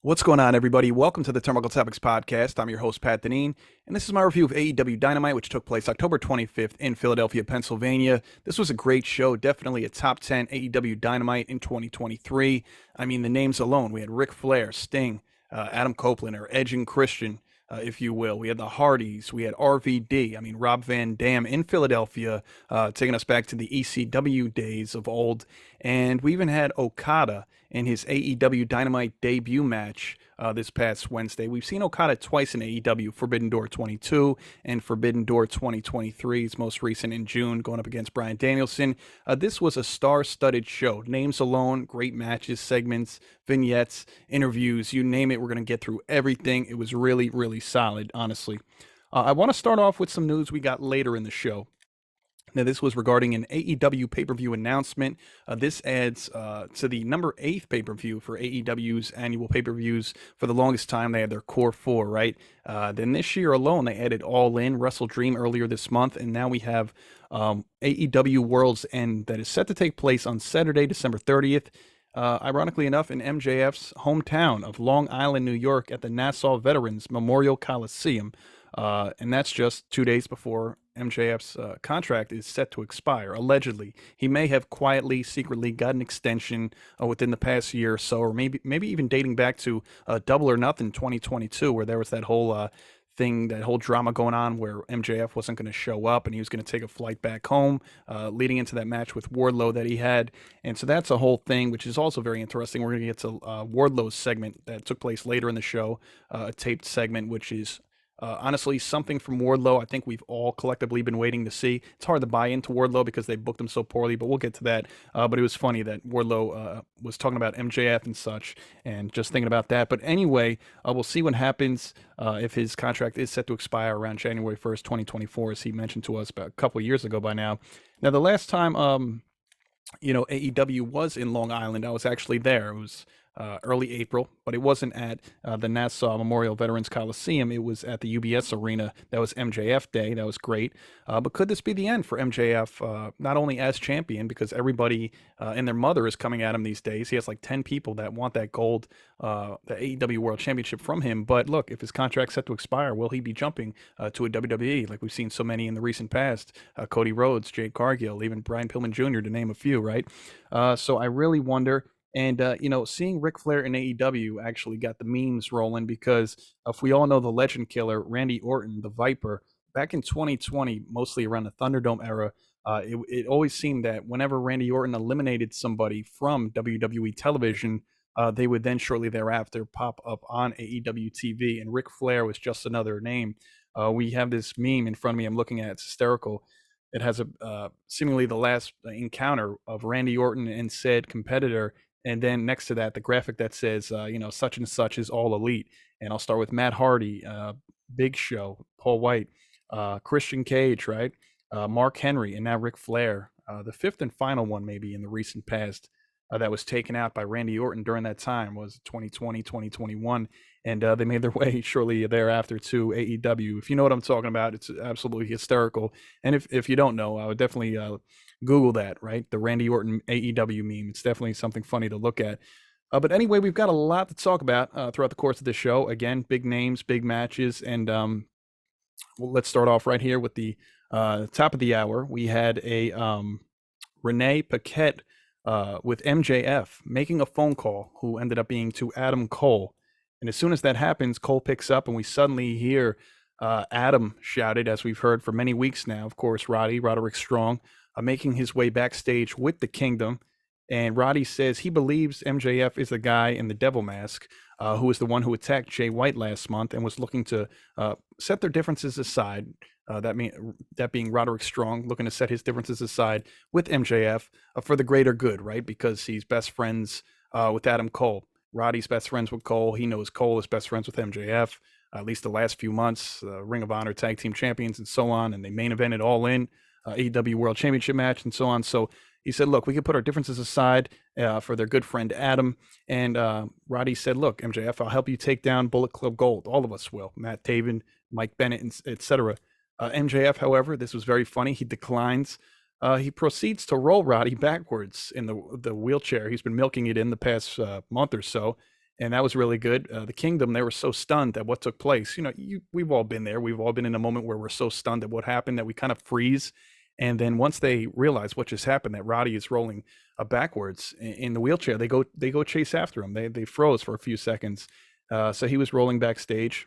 What's going on, everybody? Welcome to the Turnbuckle Topics podcast. I'm your host, Pat Deneen, and this is my review of AEW Dynamite, which took place October 25th in Philadelphia, Pennsylvania. This was a great show, definitely a top 10 AEW Dynamite in 2023. I mean, the names alone, we had Ric Flair, Sting, Adam Copeland, or Edge and Christian, if you will. We had the Hardys, we had RVD, I mean, Rob Van Dam in Philadelphia, taking us back to the ECW days of old, and we even had Okada in his AEW Dynamite debut match this past Wednesday. We've seen Okada twice in AEW, Forbidden Door 22 and Forbidden Door 2023. It's most recent in June, going up against Bryan Danielson. This was a star-studded show. Names alone, great matches, segments, vignettes, interviews, you name it. We're going to get through everything. It was really, really solid, honestly. I want to start off with some news we got later in the show. Now, this was regarding an AEW pay-per-view announcement. This adds to the number 8th pay-per-view for AEW's annual pay-per-views. For the longest time, they had their core 4, right? Then this year alone, they added All In, Wrestle Dream earlier this month, and now we have AEW Worlds End that is set to take place on Saturday, December 30th. Ironically enough, in MJF's hometown of Long Island, New York, at the Nassau Veterans Memorial Coliseum. And that's just 2 days before MJF's contract is set to expire. Allegedly, he may have quietly, secretly got an extension within the past year or so, or maybe even dating back to Double or Nothing 2022, where there was that whole thing, that whole drama going on where MJF wasn't going to show up and he was going to take a flight back home, leading into that match with Wardlow that he had. And so that's a whole thing, which is also very interesting. We're going to get to Wardlow's segment that took place later in the show, a taped segment, which is honestly, something from Wardlow I think we've all collectively been waiting to see. It's hard to buy into Wardlow because they booked him so poorly, but we'll get to that. But it was funny that Wardlow was talking about MJF and such, and just thinking about that. But anyway, we'll see what happens if his contract is set to expire around January 1st, 2024, as he mentioned to us about a couple of years ago by now. Now, the last time AEW was in Long Island, I was actually there. It was early April, but it wasn't at the Nassau Memorial Veterans Coliseum. It was at the UBS Arena. That was MJF Day. That was great. But could this be the end for MJF, not only as champion, because everybody and their mother is coming at him these days. He has like 10 people that want that gold, the AEW World Championship from him. But look, if his contract's set to expire, will he be jumping to a WWE like we've seen so many in the recent past? Cody Rhodes, Jade Cargill, even Brian Pillman Jr., to name a few, right? So I really wonder. And, seeing Ric Flair in AEW actually got the memes rolling because if we all know the legend killer, Randy Orton, the Viper, back in 2020, mostly around the Thunderdome era, it always seemed that whenever Randy Orton eliminated somebody from WWE television, they would then shortly thereafter pop up on AEW TV. And Ric Flair was just another name. We have this meme in front of me. I'm looking at. It's hysterical. It has a seemingly the last encounter of Randy Orton and said competitor, and then next to that, the graphic that says, such and such is all elite. And I'll start with Matt Hardy, Big Show, Paul White, Christian Cage, right? Mark Henry, and now Ric Flair. The fifth and final one, maybe in the recent past, that was taken out by Randy Orton during that time was 2020, 2021. And they made their way shortly thereafter to AEW. If you know what I'm talking about, it's absolutely hysterical. And if you don't know, I would definitely Google that, right? The Randy Orton AEW meme. It's definitely something funny to look at. But anyway, we've got a lot to talk about throughout the course of this show. Again, big names, big matches. And let's start off right here with the top of the hour. We had a Renee Paquette with MJF making a phone call, who ended up being to Adam Cole. And as soon as that happens, Cole picks up and we suddenly hear Adam shouted, as we've heard for many weeks now, of course, Roderick Strong, making his way backstage with the Kingdom. And Roddy says he believes MJF is the guy in the devil mask who was the one who attacked Jay White last month and was looking to set their differences aside. That being Roderick Strong, looking to set his differences aside with MJF for the greater good, right? Because he's best friends with Adam Cole. Roddy's best friends with Cole. He knows Cole is best friends with MJF, at least the last few months, Ring of Honor Tag Team Champions and so on. And they main evented All In, AEW World Championship match and so on. So he said, look, we can put our differences aside for their good friend Adam. And Roddy said, look, MJF, I'll help you take down Bullet Club Gold. All of us will. Matt Taven, Mike Bennett, etc. MJF, however, this was very funny. He declines. He proceeds to roll Roddy backwards in the wheelchair. He's been milking it in the past month or so. and that was really good. The Kingdom, they were so stunned at what took place. We've all been there. We've all been in a moment where we're so stunned at what happened that we kind of freeze. And then once they realize what just happened, that Roddy is rolling backwards in the wheelchair, they go chase after him. They froze for a few seconds. So he was rolling backstage.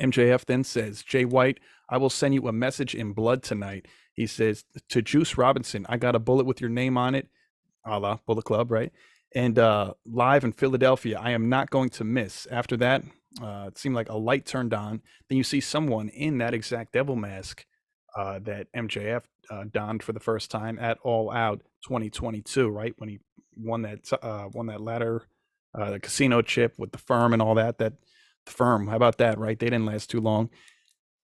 MJF then says, Jay White, I will send you a message in blood tonight. He says to Juice Robinson, I got a bullet with your name on it, a la Bullet Club, right? And live in Philadelphia, I am not going to miss. After that, it seemed like a light turned on. Then you see someone in that exact devil mask that MJF donned for the first time at All Out 2022, right? When he won that ladder, the casino chip with the firm and all that. That the firm, how about that, right? They didn't last too long.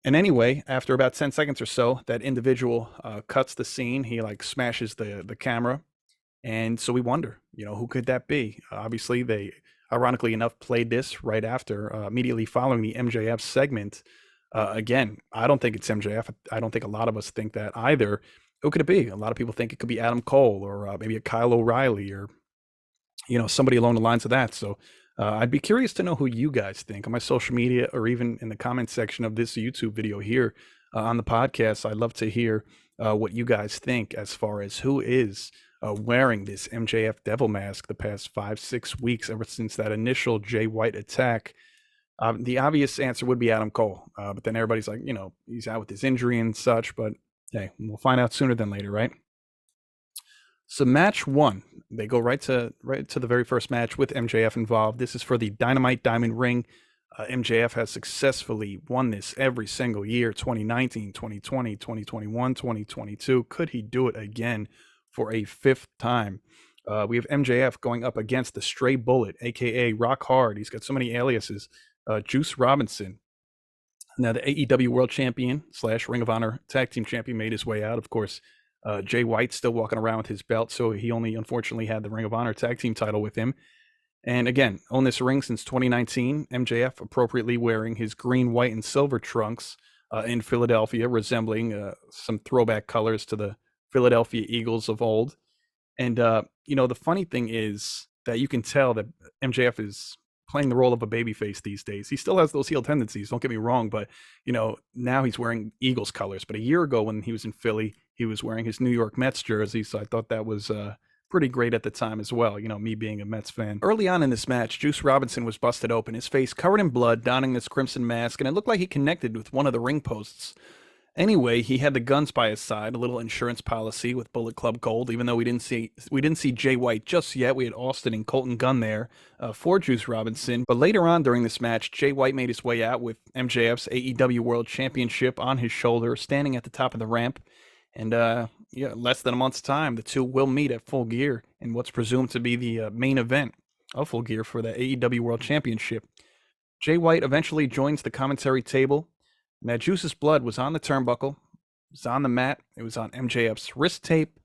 And anyway, after about 10 seconds or so, that individual cuts the scene. He like smashes the camera. And so we wonder, who could that be? Obviously, they, ironically enough, played this right after, immediately following the MJF segment. Again, I don't think it's MJF. I don't think a lot of us think that either. Who could it be? A lot of people think it could be Adam Cole or maybe a Kyle O'Reilly or, somebody along the lines of that. So I'd be curious to know who you guys think on my social media or even in the comment section of this YouTube video here on the podcast. I'd love to hear what you guys think as far as who is wearing this MJF devil mask the past 5-6 weeks, ever since that initial Jay White attack. The obvious answer would be Adam Cole, but then everybody's like, he's out with his injury and such, but hey, we'll find out sooner than later, right? So match one, they go right to the very first match with MJF involved. This is for the Dynamite Diamond Ring. MJF has successfully won this every single year, 2019, 2020, 2021, 2022. Could he do it again for a fifth time? We have MJF going up against the Stray Bullet, a.k.a. Rock Hard. He's got so many aliases. Juice Robinson. Now, the AEW World Champion / Ring of Honor Tag Team Champion made his way out. Of course, Jay White still walking around with his belt, so he only unfortunately had the Ring of Honor Tag Team title with him. And again, owned this ring since 2019. MJF appropriately wearing his green, white, and silver trunks in Philadelphia, resembling some throwback colors to the Philadelphia Eagles of old. And, the funny thing is that you can tell that MJF is playing the role of a babyface these days. He still has those heel tendencies, don't get me wrong, but, now he's wearing Eagles colors. But a year ago when he was in Philly, he was wearing his New York Mets jersey, so I thought that was pretty great at the time as well, me being a Mets fan. Early on in this match, Juice Robinson was busted open, his face covered in blood, donning this crimson mask, and it looked like he connected with one of the ring posts. Anyway, he had the guns by his side, a little insurance policy with Bullet Club Gold. Even though we didn't see Jay White just yet, we had Austin and Colton Gunn there for Juice Robinson. But later on during this match, Jay White made his way out with MJF's AEW World Championship on his shoulder, standing at the top of the ramp. And less than a month's time, the two will meet at Full Gear in what's presumed to be the main event of Full Gear for the AEW World Championship. Jay White eventually joins the commentary table. Now, Juice's blood was on the turnbuckle, it was on the mat, it was on MJF's wrist tape,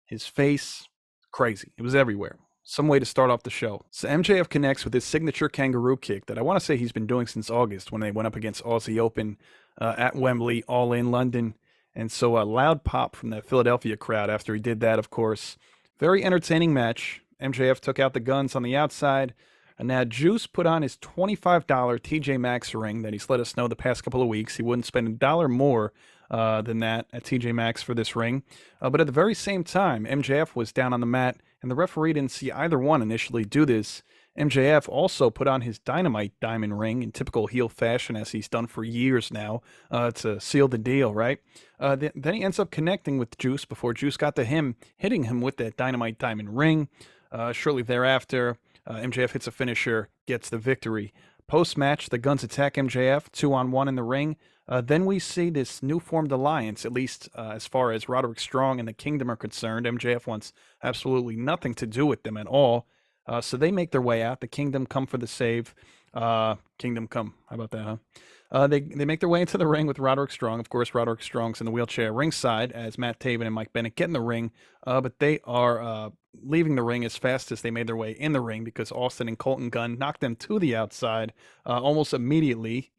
his face, crazy. It was everywhere. Some way to start off the show. So MJF connects with his signature kangaroo kick that I want to say he's been doing since August when they went up against Aussie Open at Wembley, all in London. And so a loud pop from the Philadelphia crowd after he did that, of course. Very entertaining match. MJF took out the guns on the outside. And now Juice put on his $25 TJ Maxx ring that he's let us know the past couple of weeks. He wouldn't spend $1 more than that at TJ Maxx for this ring. But at the very same time, MJF was down on the mat, and the referee didn't see either one initially do this. MJF also put on his Dynamite diamond ring in typical heel fashion, as he's done for years now, to seal the deal, right? Then he ends up connecting with Juice before Juice got to him, hitting him with that Dynamite diamond ring. Shortly thereafter, MJF hits a finisher, gets the victory. Post-match, the Guns attack MJF, 2-on-1 in the ring. Then we see this new formed alliance, at least as far as Roderick Strong and the Kingdom are concerned. MJF wants absolutely nothing to do with them at all. So they make their way out. The Kingdom come for the save. Kingdom come. How about that, huh? They make their way into the ring with Roderick Strong. Of course, Roderick Strong's in the wheelchair ringside as Matt Taven and Mike Bennett get in the ring. But they are leaving the ring as fast as they made their way in the ring because Austin and Colton Gunn knocked them to the outside almost immediately.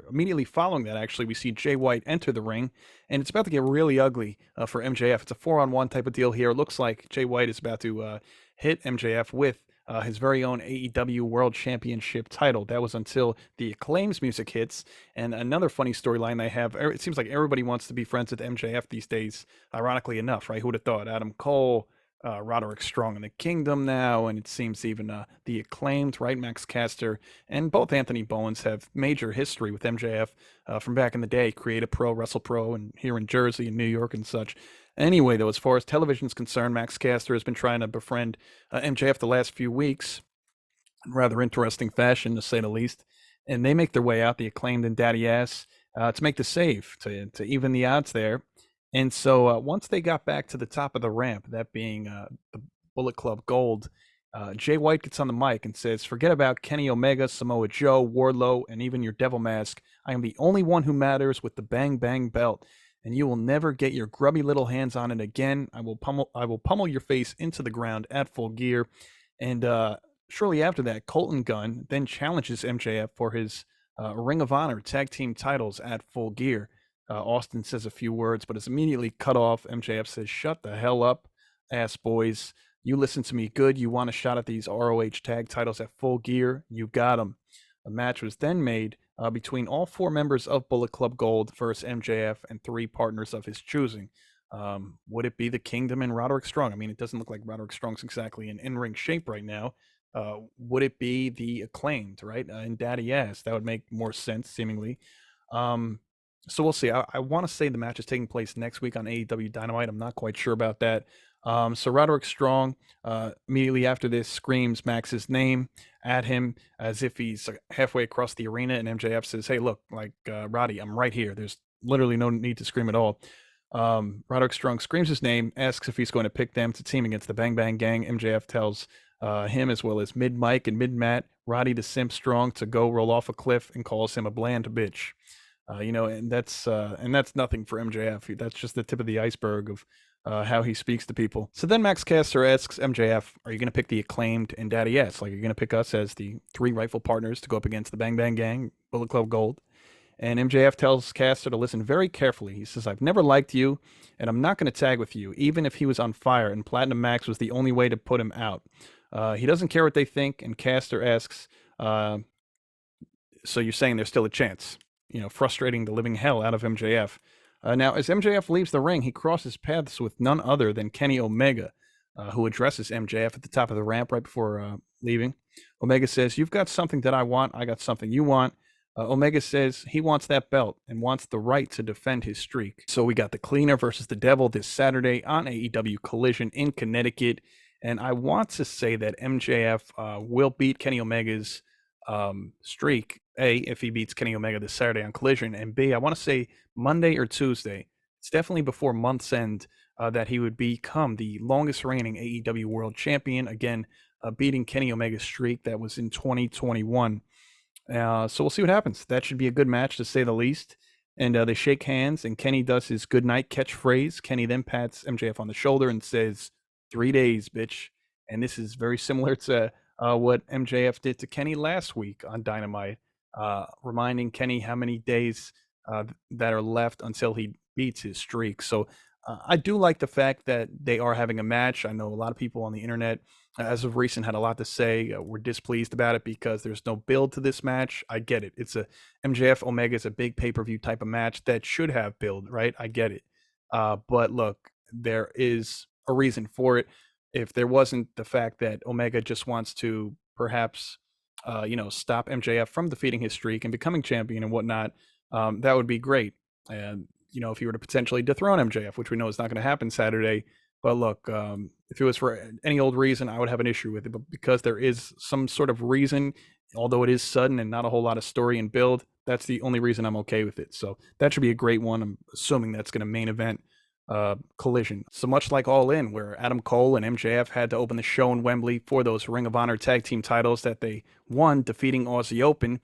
Immediately following that, actually, we see Jay White enter the ring. And it's about to get really ugly for MJF. It's a 4-on-1 type of deal here. It looks like Jay White is about to hit MJF with his very own AEW World Championship title. That was until the Acclaim's music hits. And another funny storyline they have, it seems like everybody wants to be friends with MJF these days, ironically enough, right? Who would have thought? Adam Cole, Roderick Strong in the Kingdom now, and it seems even the Acclaimed, right? Max Caster, and both Anthony Bowens have major history with MJF from back in the day, Create Pro, Wrestle Pro, and here in Jersey and New York and such. Anyway, though, as far as television's concerned, Max Caster has been trying to befriend MJF the last few weeks in rather interesting fashion, to say the least. And they make their way out, the Acclaimed and Daddy Ass, to make the save, to even the odds there. And so once they got back to the top of the ramp, that being the Bullet Club Gold, Jay White gets on the mic and says, "Forget about Kenny Omega, Samoa Joe, Wardlow, and even your Devil Mask. I am the only one who matters with the Bang Bang belt, and you will never get your grubby little hands on it again. I will pummel your face into the ground at Full Gear." And shortly after that, Colton Gunn then challenges MJF for his Ring of Honor tag team titles at Full Gear. Austin says a few words, but is immediately cut off. MJF says, "Shut the hell up, ass boys. You listen to me good. You want a shot at these ROH tag titles at Full Gear? You got them." A match was then made between all four members of Bullet Club Gold versus MJF and three partners of his choosing. Would it be the Kingdom and Roderick Strong? I mean, it doesn't look like Roderick Strong's exactly in in-ring shape right now. Would it be the Acclaimed, right? And Daddy Ass? That would make more sense, seemingly. So we'll see. I want to say the match is taking place next week on AEW Dynamite. I'm not quite sure about that. So Roderick Strong, immediately after this, screams Max's name at him as if he's halfway across the arena, and MJF says, "Hey, look, like Roddy, I'm right here. There's literally no need to scream at all." Roderick Strong screams his name, asks if he's going to pick them to team against the Bang Bang Gang. MJF tells him, as well as Mid Mike and Mid Matt, Roddy the Simp Strong, to go roll off a cliff, and calls him a bland bitch. And that's nothing for MJF. That's just the tip of the iceberg of how he speaks to people. So then Max Caster asks MJF, "Are you going to pick the Acclaimed and Daddy S? Like, you're going to pick us as the three rightful partners to go up against the Bang Bang Gang, Bullet Club Gold?" And MJF tells Caster to listen very carefully. He says, "I've never liked you, and I'm not going to tag with you, even if he was on fire and Platinum Max was the only way to put him out." He doesn't care what they think, and Caster asks, "So you're saying there's still a chance?" Frustrating the living hell out of MJF. Now, as MJF leaves the ring, he crosses paths with none other than Kenny Omega, who addresses MJF at the top of the ramp right before leaving. Omega says, "You've got something that I want. I got something you want." Omega says he wants that belt and wants the right to defend his streak. So we got the Cleaner versus the Devil this Saturday on AEW Collision in Connecticut. And I want to say that MJF will beat Kenny Omega's streak, A, if he beats Kenny Omega this Saturday on Collision, and B, I want to say Monday or Tuesday. It's definitely before month's end that he would become the longest reigning AEW World Champion, again, beating Kenny Omega's streak that was in 2021. So we'll see what happens. That should be a good match, to say the least. And they shake hands, and Kenny does his goodnight catchphrase. Kenny then pats MJF on the shoulder and says, "3 days, bitch." And this is very similar to what MJF did to Kenny last week on Dynamite, reminding Kenny how many days that are left until he beats his streak. So I do like the fact that they are having a match. I know a lot of people on the internet, as of recent, had a lot to say. Were displeased about it because there's no build to this match. I get it. It's a MJF Omega is a big pay-per-view type of match that should have build, right? I get it. But look, there is a reason for it. If there wasn't the fact that Omega just wants to perhaps, stop MJF from defeating his streak and becoming champion and whatnot, that would be great. And, if he were to potentially dethrone MJF, which we know is not going to happen Saturday. But look, if it was for any old reason, I would have an issue with it. But because there is some sort of reason, although it is sudden and not a whole lot of story and build, that's the only reason I'm okay with it. So that should be a great one. I'm assuming that's going to main event Collision. So much like All In, where Adam Cole and MJF had to open the show in Wembley for those Ring of Honor tag team titles that they won, defeating Aussie Open,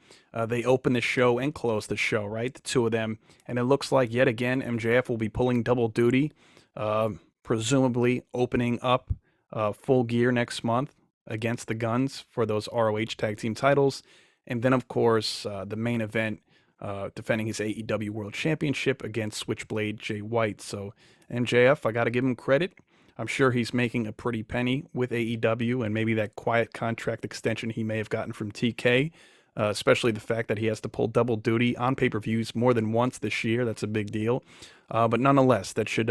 they opened the show and closed the show, right? The two of them. And it looks like, yet again, MJF will be pulling double duty, presumably opening up Full Gear next month against the Guns for those ROH tag team titles. And then, of course, the main event, defending his AEW World Championship against Switchblade Jay White. So MJF, I got to give him credit. I'm sure he's making a pretty penny with AEW and maybe that quiet contract extension he may have gotten from TK, especially the fact that he has to pull double duty on pay-per-views more than once this year. That's a big deal. But nonetheless, that should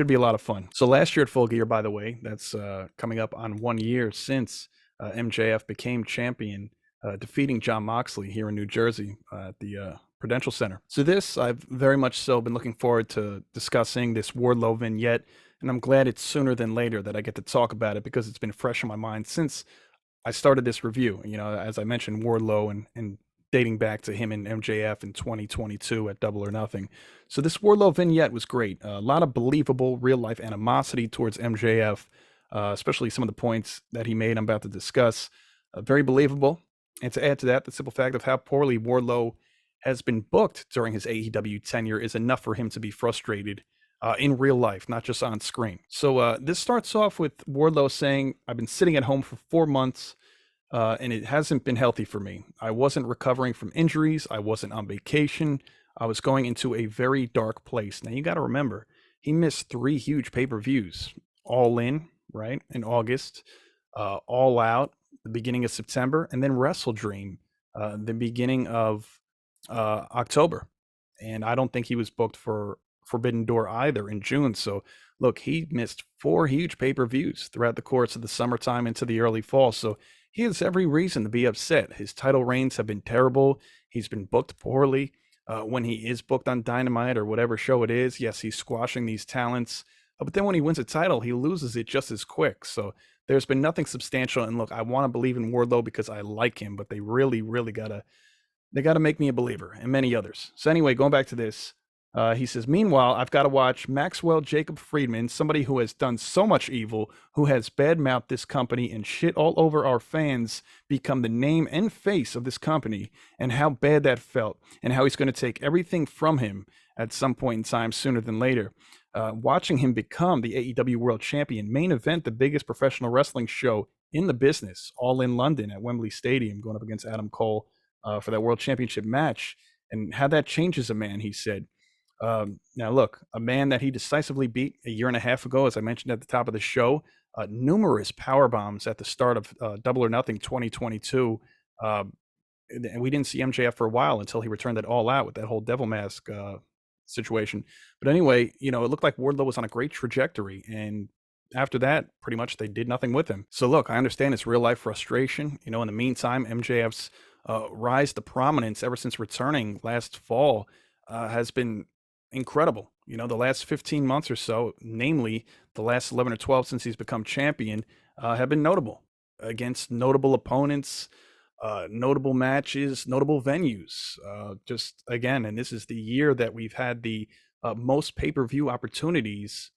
be a lot of fun. So last year at Full Gear, by the way, that's coming up on 1 year since MJF became champion, defeating Jon Moxley here in New Jersey at the Prudential Center. So this, I've very much so been looking forward to discussing this Wardlow vignette, and I'm glad it's sooner than later that I get to talk about it because it's been fresh in my mind since I started this review. As I mentioned, Wardlow and dating back to him and MJF in 2022 at Double or Nothing. So this Wardlow vignette was great. A lot of believable real life animosity towards MJF, especially some of the points that he made I'm about to discuss. Very believable. And to add to that, the simple fact of how poorly Wardlow has been booked during his AEW tenure is enough for him to be frustrated in real life, not just on screen. So this starts off with Wardlow saying, I've been sitting at home for 4 months and it hasn't been healthy for me. I wasn't recovering from injuries. I wasn't on vacation. I was going into a very dark place. Now, you got to remember, he missed 3 huge pay-per-views, All In, right, in August, All Out, the beginning of September, and then Wrestle Dream, the beginning of October. And I don't think he was booked for Forbidden Door either in June. So look, he missed 4 huge pay-per-views throughout the course of the summertime into the early fall. So he has every reason to be upset. His title reigns have been terrible. He's been booked poorly. When he is booked on Dynamite or whatever show it is, yes, he's squashing these talents. But then when he wins a title, he loses it just as quick. So there's been nothing substantial. And look, I want to believe in Wardlow because I like him, but they really, really got to make me a believer, and many others. So anyway, going back to this, he says, meanwhile, I've got to watch Maxwell Jacob Friedman, somebody who has done so much evil, who has badmouthed this company and shit all over our fans, become the name and face of this company, and how bad that felt, and how he's going to take everything from him at some point in time sooner than later. Watching him become the AEW World Champion, main event, the biggest professional wrestling show in the business, all in London at Wembley Stadium, going up against Adam Cole for that World Championship match, and how that changes a man, he said. Now, look, a man that he decisively beat a year and a half ago, as I mentioned at the top of the show, numerous power bombs at the start of Double or Nothing 2022. And we didn't see MJF for a while until he returned at All Out with that whole Devil Mask situation. But anyway, it looked like Wardlow was on a great trajectory. And after that, pretty much they did nothing with him. So look, I understand it's real life frustration. In the meantime, MJF's rise to prominence ever since returning last fall has been incredible. The last 15 months or so, namely the last 11 or 12 since he's become champion, have been notable against notable opponents, notable matches, notable venues. Just again, and this is the year that we've had the most pay-per-view opportunities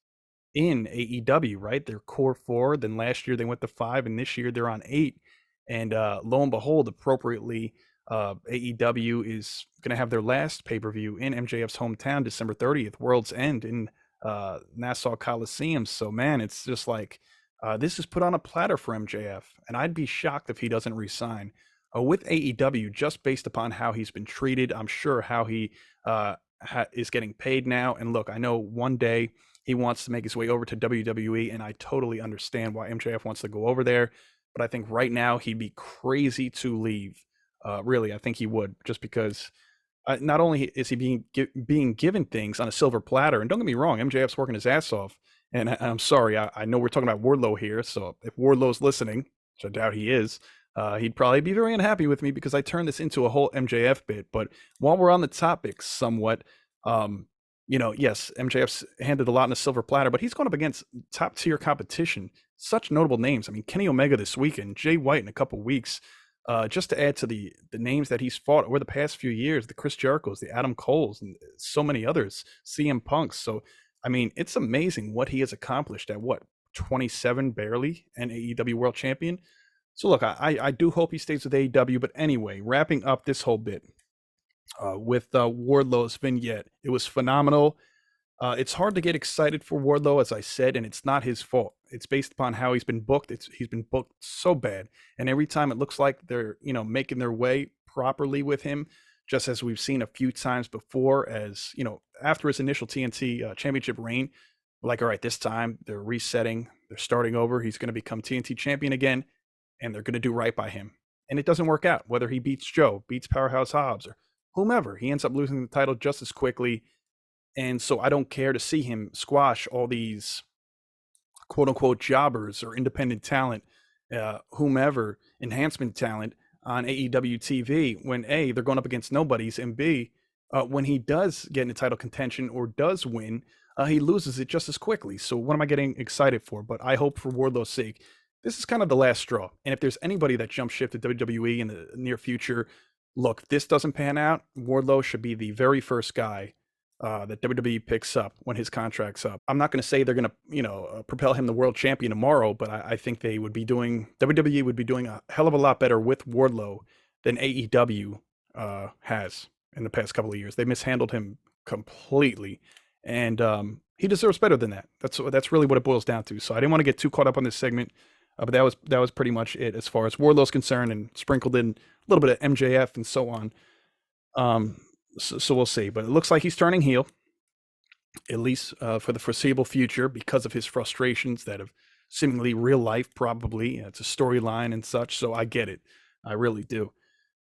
in AEW, right? They're core 4. Then last year they went to 5, and this year they're on 8. And lo and behold, appropriately, AEW is going to have their last pay-per-view in MJF's hometown, December 30th, Worlds End in Nassau Coliseum. So, man, it's just like this is put on a platter for MJF, and I'd be shocked if he doesn't resign with AEW just based upon how he's been treated. I'm sure how he is getting paid now. And look, I know one day he wants to make his way over to WWE, and I totally understand why MJF wants to go over there. But I think right now he'd be crazy to leave. Really, I think he would, just because not only is he being given things on a silver platter, and don't get me wrong, MJF's working his ass off. And I'm sorry, I know we're talking about Wardlow here, so if Wardlow's listening, which I doubt he is, he'd probably be very unhappy with me because I turned this into a whole MJF bit. But while we're on the topic somewhat, yes, MJF's handed a lot in a silver platter, but he's going up against top tier competition, such notable names. I mean, Kenny Omega this weekend, Jay White in a couple weeks. Just to add to the names that he's fought over the past few years, the Chris Jerichos, the Adam Coles, and so many others, CM Punks. So, I mean, it's amazing what he has accomplished at 27 barely, and AEW World Champion. So look, I do hope he stays with AEW. But anyway, wrapping up this whole bit with Wardlow's vignette, it was phenomenal. It's hard to get excited for Wardlow, as I said, and it's not his fault. It's based upon how he's been booked. He's been booked so bad, and every time it looks like they're making their way properly with him, just as we've seen a few times before. As after his initial TNT championship reign, Like, all right, this time they're resetting, they're starting over. He's going to become TNT champion again, and they're going to do right by him. And it doesn't work out. Whether he beats Joe, beats Powerhouse Hobbs, or whomever, he ends up losing the title just as quickly. And so I don't care to see him squash all these quote unquote jobbers or independent talent, whomever, enhancement talent on AEW TV when A, they're going up against nobodies, and B, when he does get into title contention or does win, he loses it just as quickly. So what am I getting excited for? But I hope for Wardlow's sake, this is kind of the last straw. And if there's anybody that jump ship to WWE in the near future, look, if this doesn't pan out, Wardlow should be the very first guy that WWE picks up when his contract's up. I'm not going to say they're going to, propel him the world champion tomorrow, but I think they would be doing, WWE would be doing a hell of a lot better with Wardlow than AEW has in the past couple of years. They mishandled him completely, and he deserves better than that. That's really what it boils down to. So I didn't want to get too caught up on this segment, but that was pretty much it as far as Wardlow's concerned, and sprinkled in a little bit of MJF and so on. So we'll see, but it looks like he's turning heel, at least for the foreseeable future, because of his frustrations that have seemingly real life, probably. It's a storyline and such, so I get it. I really do.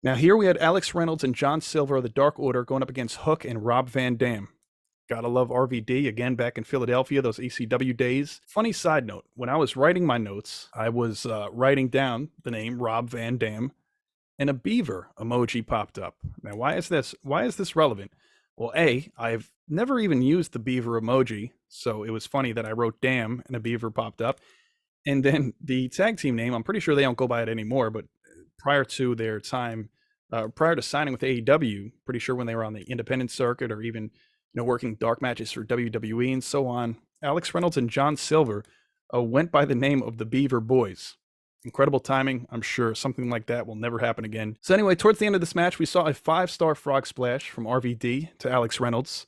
Now, here we had Alex Reynolds and John Silver of the Dark Order going up against Hook and Rob Van Dam. Gotta love RVD, again, back in Philadelphia, those ECW days. Funny side note, when I was writing my notes, I was writing down the name Rob Van Dam, and a beaver emoji popped up. Now, why is this relevant? Well, I've never even used the beaver emoji, so it was funny that I wrote damn and a beaver popped up. And then the tag team name, I'm pretty sure they don't go by it anymore, but prior to their time, prior to signing with AEW, pretty sure when they were on the independent circuit or even working dark matches for WWE and so on, Alex Reynolds and John Silver went by the name of the Beaver Boys. Incredible timing. I'm sure something like that will never happen again. So anyway, towards the end of this match, we saw a 5-star frog splash from RVD to Alex Reynolds.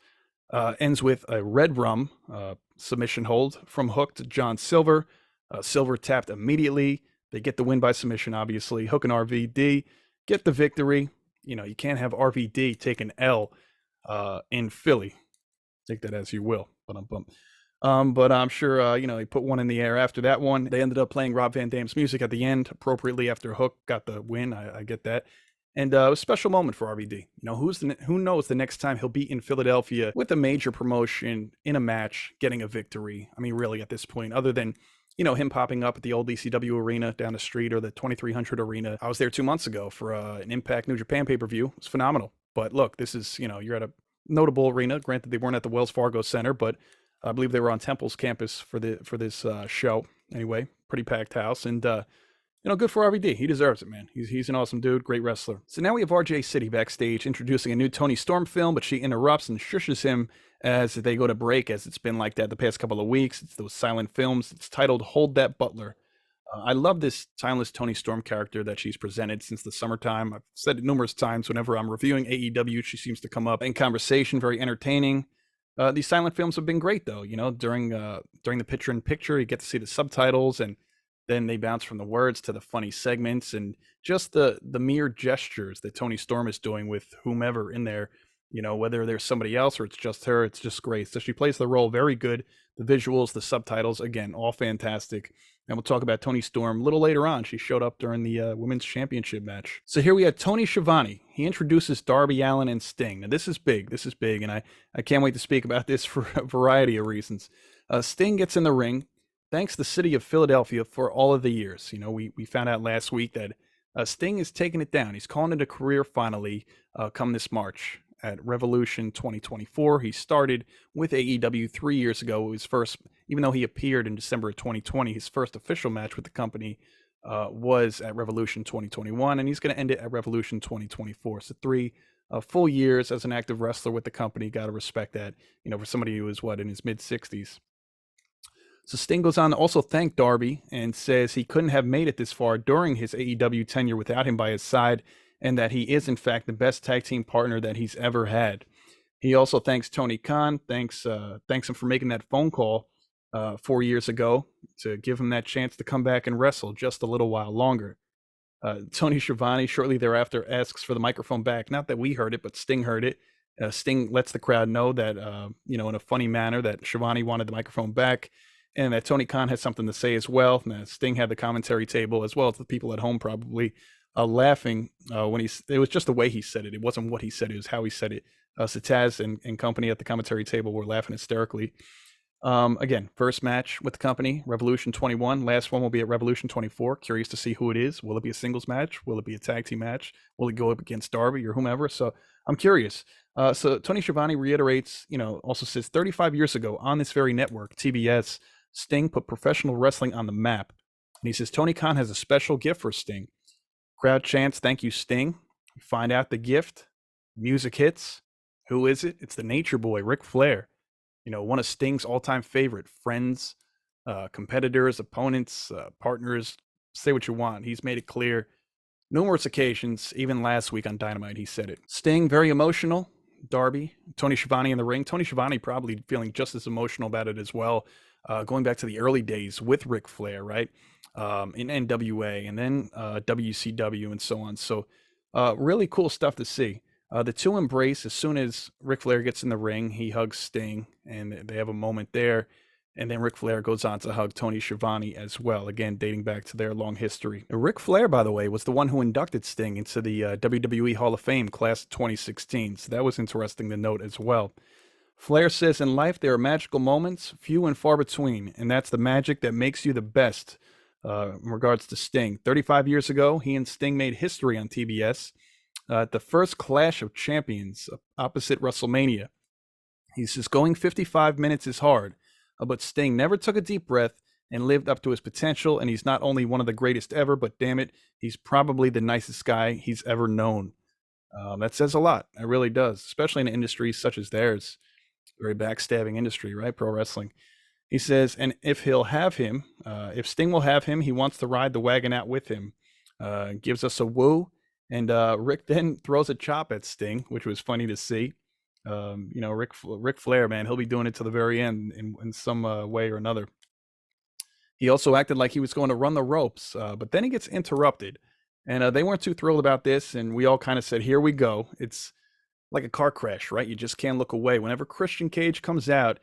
Ends with a red rum submission hold from Hook to John Silver. Silver tapped immediately. They get the win by submission, obviously. Hook and RVD get the victory. You can't have RVD take an L in Philly. Take that as you will. But I'm sure, he put one in the air after that one. They ended up playing Rob Van Dam's music at the end, appropriately after Hook got the win. I get that. And a special moment for RVD. Who knows the next time he'll be in Philadelphia with a major promotion in a match, getting a victory. I mean, really, at this point, other than, him popping up at the old ECW arena down the street or the 2300 arena. I was there 2 months ago for an Impact New Japan pay-per-view. It was phenomenal. But look, this is, you're at a notable arena. Granted, they weren't at the Wells Fargo Center, but I believe they were on Temple's campus for this show. Anyway, pretty packed house, and good for RVD. He deserves it, man. He's an awesome dude, great wrestler. So now we have RJ City backstage introducing a new Toni Storm film, but she interrupts and shushes him as they go to break, as it's been like that the past couple of weeks. It's those silent films. It's titled "Hold That Butler." I love this timeless Toni Storm character that she's presented since the summertime. I've said it numerous times. Whenever I'm reviewing AEW, she seems to come up in conversation, very entertaining. These silent films have been great, though. During the picture-in-picture, you get to see the subtitles, and then they bounce from the words to the funny segments, and just the mere gestures that Toni Storm is doing with whomever in there. Whether there's somebody else or it's just her, it's just great. So she plays the role very good. The visuals, the subtitles, again, all fantastic. And we'll talk about Toni Storm a little later on. She showed up during the Women's Championship match. So here we had Tony Schiavone. He introduces Darby Allin and Sting. Now, this is big. And I can't wait to speak about this for a variety of reasons. Sting gets in the ring. Thanks the city of Philadelphia for all of the years. We found out last week that Sting is taking it down. He's calling it a career finally come this March at Revolution 2024. He started with AEW 3 years ago. His first, even though he appeared in December of 2020, his first official match with the company was at Revolution 2021, and he's going to end it at Revolution 2024. So 3 full years as an active wrestler with the company. Got to respect that, for somebody who is in his mid-60s. So Sting goes on to also thank Darby and says he couldn't have made it this far during his AEW tenure without him by his side, and that he is, in fact, the best tag team partner that he's ever had. He also thanks Tony Khan, thanks him for making that phone call 4 years ago to give him that chance to come back and wrestle just a little while longer. Tony Schiavone shortly thereafter asks for the microphone back. Not that we heard it, but Sting heard it. Sting lets the crowd know that, in a funny manner, that Schiavone wanted the microphone back, and that Tony Khan has something to say as well. And Sting had the commentary table, as well as the people at home probably laughing when it was just the way he said it. It wasn't what he said, it was how he said it. Sataz and company at the commentary table were laughing hysterically. Again, first match with the company, Revolution 21. Last one will be at Revolution 24. Curious to see who it is. Will it be a singles match? Will it be a tag team match? Will it go up against Darby or whomever? So I'm curious. So Tony Schiavone reiterates, also says 35 years ago on this very network, TBS, Sting put professional wrestling on the map. And he says Tony Khan has a special gift for Sting. Crowd chants, "Thank you, Sting." We find out the gift. Music hits. Who is it? It's the Nature Boy, Ric Flair. One of Sting's all-time favorite friends, competitors, opponents, partners. Say what you want. He's made it clear numerous occasions, even last week on Dynamite, he said it. Sting, very emotional. Darby, Tony Schiavone in the ring. Tony Schiavone probably feeling just as emotional about it as well, going back to the early days with Ric Flair, right? In NWA and then WCW and so on. So really cool stuff to see. The two embrace as soon as Ric Flair gets in the ring. He hugs Sting, and they have a moment there. And then Ric Flair goes on to hug Tony Schiavone as well, again, dating back to their long history. Ric Flair, by the way, was the one who inducted Sting into the WWE Hall of Fame class of 2016, so that was interesting to note as well. Flair says, in life, there are magical moments, few and far between, and that's the magic that makes you the best. In regards to Sting, 35 years ago, he and Sting made history on TBS at the first Clash of Champions opposite WrestleMania. He says, going 55 minutes is hard, but Sting never took a deep breath and lived up to his potential, and he's not only one of the greatest ever, but damn it, he's probably the nicest guy he's ever known. That says a lot. It really does, especially in an industry such as theirs. Very backstabbing industry, right? Pro wrestling. He says, and if he'll have him, if Sting will have him, he wants to ride the wagon out with him. Gives us a woo. And Rick then throws a chop at Sting, which was funny to see. Ric Flair, man, he'll be doing it to the very end in some way or another. He also acted like he was going to run the ropes, but then he gets interrupted. And they weren't too thrilled about this, and we all kind of said, here we go. It's like a car crash, right? You just can't look away. Whenever Christian Cage comes out,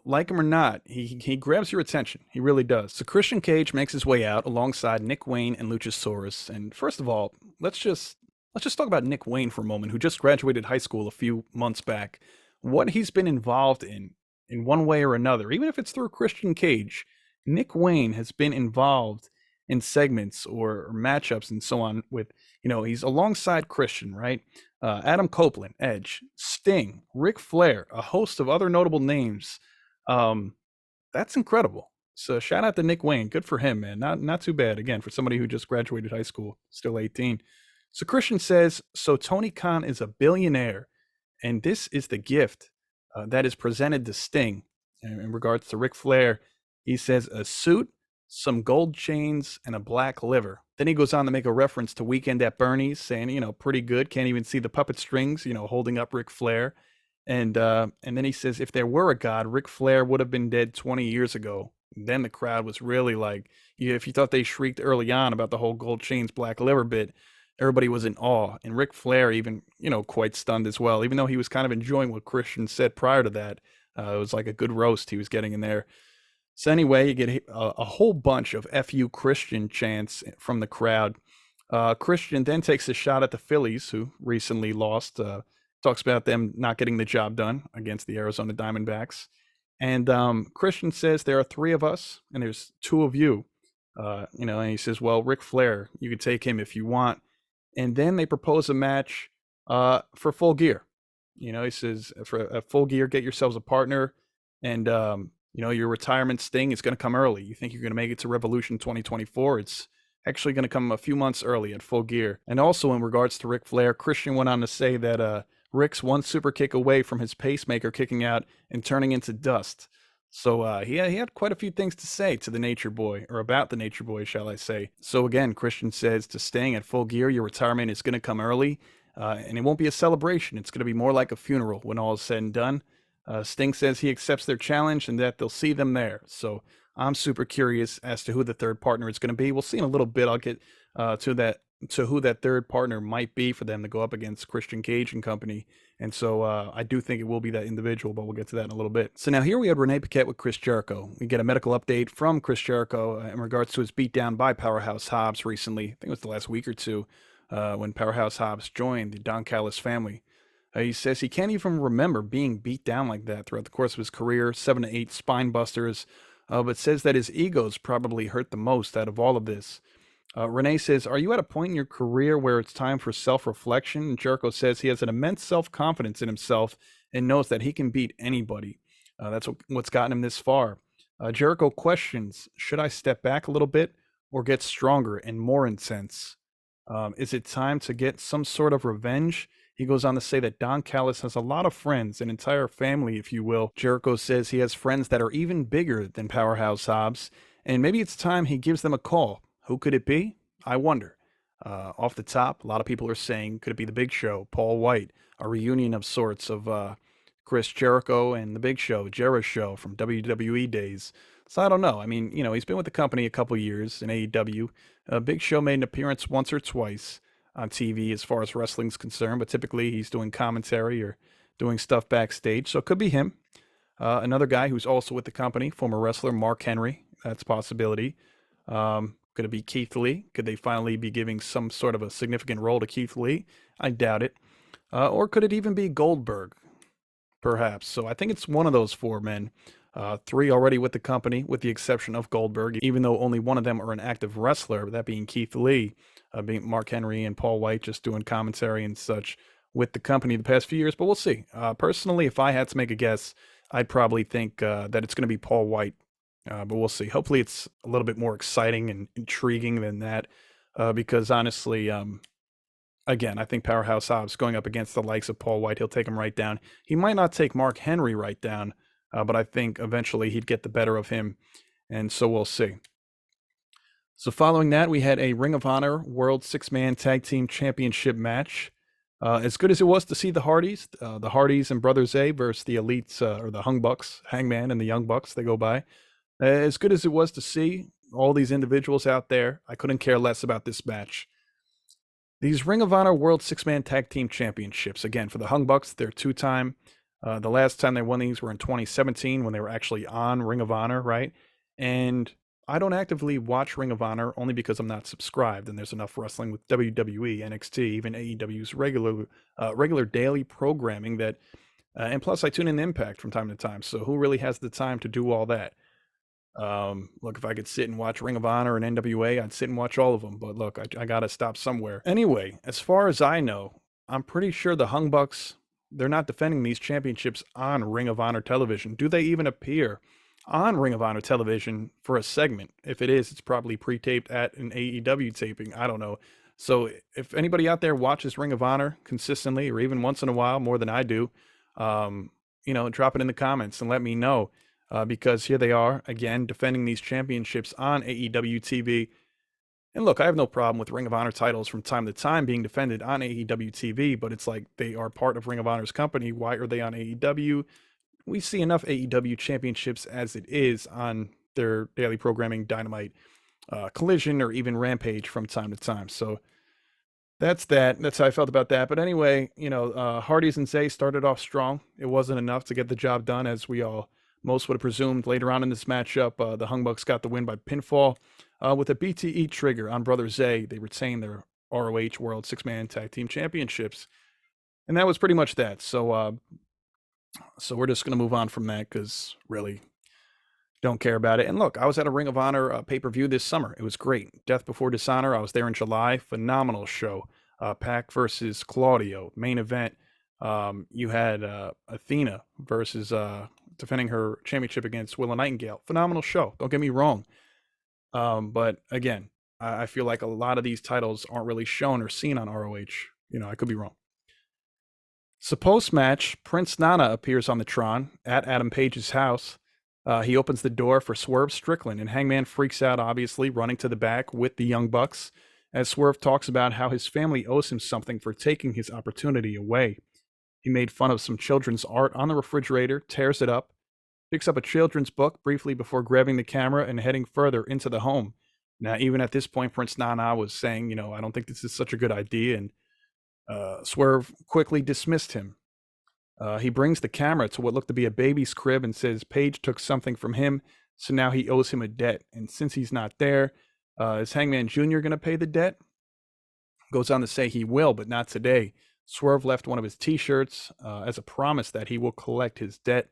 like him or not, he grabs your attention. He really does. So Christian Cage makes his way out alongside Nick Wayne and Luchasaurus. And first of all, let's just talk about Nick Wayne for a moment, who just graduated high school a few months back. What he's been involved in one way or another, even if it's through Christian Cage, Nick Wayne has been involved in segments or matchups and so on with, he's alongside Christian, right? Adam Copeland, Edge, Sting, Ric Flair, a host of other notable names. That's incredible. So shout out to Nick Wayne. Good for him, man. Not too bad, again, for somebody who just graduated high school, still 18. So Christian says, so Tony Khan is a billionaire, and this is the gift that is presented to Sting. And in regards to Ric Flair, he says a suit, some gold chains, and a black liver. Then he goes on to make a reference to Weekend at Bernie's, saying, pretty good. Can't even see the puppet strings, holding up Ric Flair. And then he says, if there were a God, Ric Flair would have been dead 20 years ago. And then the crowd was really like, if you thought they shrieked early on about the whole gold chains, black liver bit, everybody was in awe. And Ric Flair even, quite stunned as well, even though he was kind of enjoying what Christian said prior to that. It was like a good roast he was getting in there. So anyway, you get a whole bunch of FU Christian chants from the crowd. Christian then takes a shot at the Phillies, who recently lost. Talks about them not getting the job done against the Arizona Diamondbacks. And Christian says, there are three of us, and there's two of you. And he says, well, Ric Flair, you can take him if you want. And then they propose a match for Full Gear. He says, for Full Gear, get yourselves a partner. And your retirement Sting is going to come early. You think you're going to make it to Revolution 2024? It's actually going to come a few months early at Full Gear. And also in regards to Ric Flair, Christian went on to say that Rick's one super kick away from his pacemaker kicking out and turning into dust. So he had quite a few things to say to the Nature Boy, or about the Nature Boy, shall I say. So again, Christian says to Sting, at Full Gear, your retirement is going to come early, and it won't be a celebration. It's going to be more like a funeral when all is said and done. Sting says he accepts their challenge and that they'll see them there. So I'm super curious as to who the third partner is going to be. We'll see in a little bit. I'll get to that to who that third partner might be for them to go up against Christian Cage and company. And so I do think it will be that individual, but we'll get to that in a little bit. So now here we had Renee Paquette with Chris Jericho. We get a medical update from Chris Jericho in regards to his beatdown by Powerhouse Hobbs recently. I think it was the last week or two when Powerhouse Hobbs joined the Don Callis family. He says he can't even remember being beat down like that throughout the course of his career, 7 to 8 spine busters, but says that his ego's probably hurt the most out of all of this. Renee says, are you at a point in your career where it's time for self-reflection? And Jericho says he has an immense self-confidence in himself and knows that he can beat anybody. That's what's gotten him this far. Jericho questions, should I step back a little bit or get stronger and more intense? Is it time to get some sort of revenge? He goes on to say that Don Callis has a lot of friends, an entire family, if you will. Jericho says he has friends that are even bigger than Powerhouse Hobbs, and maybe it's time he gives them a call. Who could it be? I wonder. Off the top, a lot of people are saying, could it be The Big Show, Paul White, a reunion of sorts of Chris Jericho and The Big Show, Jericho from WWE days. So I don't know. I mean, he's been with the company a couple years in AEW. Big Show made an appearance once or twice on TV as far as wrestling's concerned, but typically he's doing commentary or doing stuff backstage. So it could be him. Another guy who's also with the company, former wrestler Mark Henry. That's a possibility. Could it be Keith Lee? Could they finally be giving some sort of a significant role to Keith Lee? I doubt it. Or could it even be Goldberg? Perhaps. So I think it's one of those 4 men. 3 already with the company, with the exception of Goldberg, even though only one of them are an active wrestler, that being Keith Lee, being Mark Henry and Paul White just doing commentary and such with the company the past few years. But we'll see. Personally, if I had to make a guess, I'd probably think that it's going to be Paul White. But we'll see. Hopefully it's a little bit more exciting and intriguing than that. Because honestly, again, I think Powerhouse Hobbs going up against the likes of Paul White, he'll take him right down. He might not take Mark Henry right down, but I think eventually he'd get the better of him. And so we'll see. So following that, we had a Ring of Honor World 6-Man Tag Team Championship match. As good as it was to see the Hardys and Brothers A versus the Elites, or the Hung Bucks, Hangman and the Young Bucks, they go by. As good as it was to see all these individuals out there, I couldn't care less about this match. These Ring of Honor World 6-Man Tag Team Championships, again, for the Hung Bucks, they're 2-time. The last time they won these were in 2017 when they were actually on Ring of Honor, right? And I don't actively watch Ring of Honor only because I'm not subscribed, and there's enough wrestling with WWE, NXT, even AEW's regular daily programming that, and plus I tune in Impact from time to time. So who really has the time to do all that? Look, if I could sit and watch Ring of Honor and NWA, I'd sit and watch all of them. But look, I gotta stop somewhere. Anyway, as far as I know, I'm pretty sure the Hung Bucks, they're not defending these championships on Ring of Honor television. Do they even appear on Ring of Honor television for a segment? If it is, it's probably pre-taped at an AEW taping. I don't know. So if anybody out there watches Ring of Honor consistently or even once in a while more than I do, drop it in the comments and let me know. Because here they are, again, defending these championships on AEW TV. And look, I have no problem with Ring of Honor titles from time to time being defended on AEW TV, but it's like they are part of Ring of Honor's company. Why are they on AEW? We see enough AEW championships as it is on their daily programming, Dynamite, Collision, or even Rampage from time to time. So that's that. That's how I felt about that. But anyway, Hardys and Zay started off strong. It wasn't enough to get the job done, as most would have presumed. Later on in this matchup, the Hung Bucks got the win by pinfall with a BTE trigger on Brother Zay. They retained their ROH World 6-Man Tag Team Championships. And that was pretty much that. So we're just going to move on from that because really don't care about it. And look, I was at a Ring of Honor pay-per-view this summer. It was great. Death Before Dishonor. I was there in July. Phenomenal show. Pac versus Claudio. Main event. You had Athena versus defending her championship against Willow Nightingale. Phenomenal show. Don't get me wrong. But again, I feel like a lot of these titles aren't really shown or seen on ROH. I could be wrong. So post-match, Prince Nana appears on the Tron at Adam Page's house. He opens the door for Swerve Strickland, and Hangman freaks out, obviously, running to the back with the Young Bucks, as Swerve talks about how his family owes him something for taking his opportunity away. He made fun of some children's art on the refrigerator, tears it up, picks up a children's book briefly before grabbing the camera and heading further into the home. Now, even at this point, Prince Nana was saying, I don't think this is such a good idea, and Swerve quickly dismissed him. He brings the camera to what looked to be a baby's crib and says Paige took something from him, so now he owes him a debt. And since he's not there, is Hangman Jr. going to pay the debt? Goes on to say he will, but not today. Swerve left one of his t-shirts as a promise that he will collect his debt.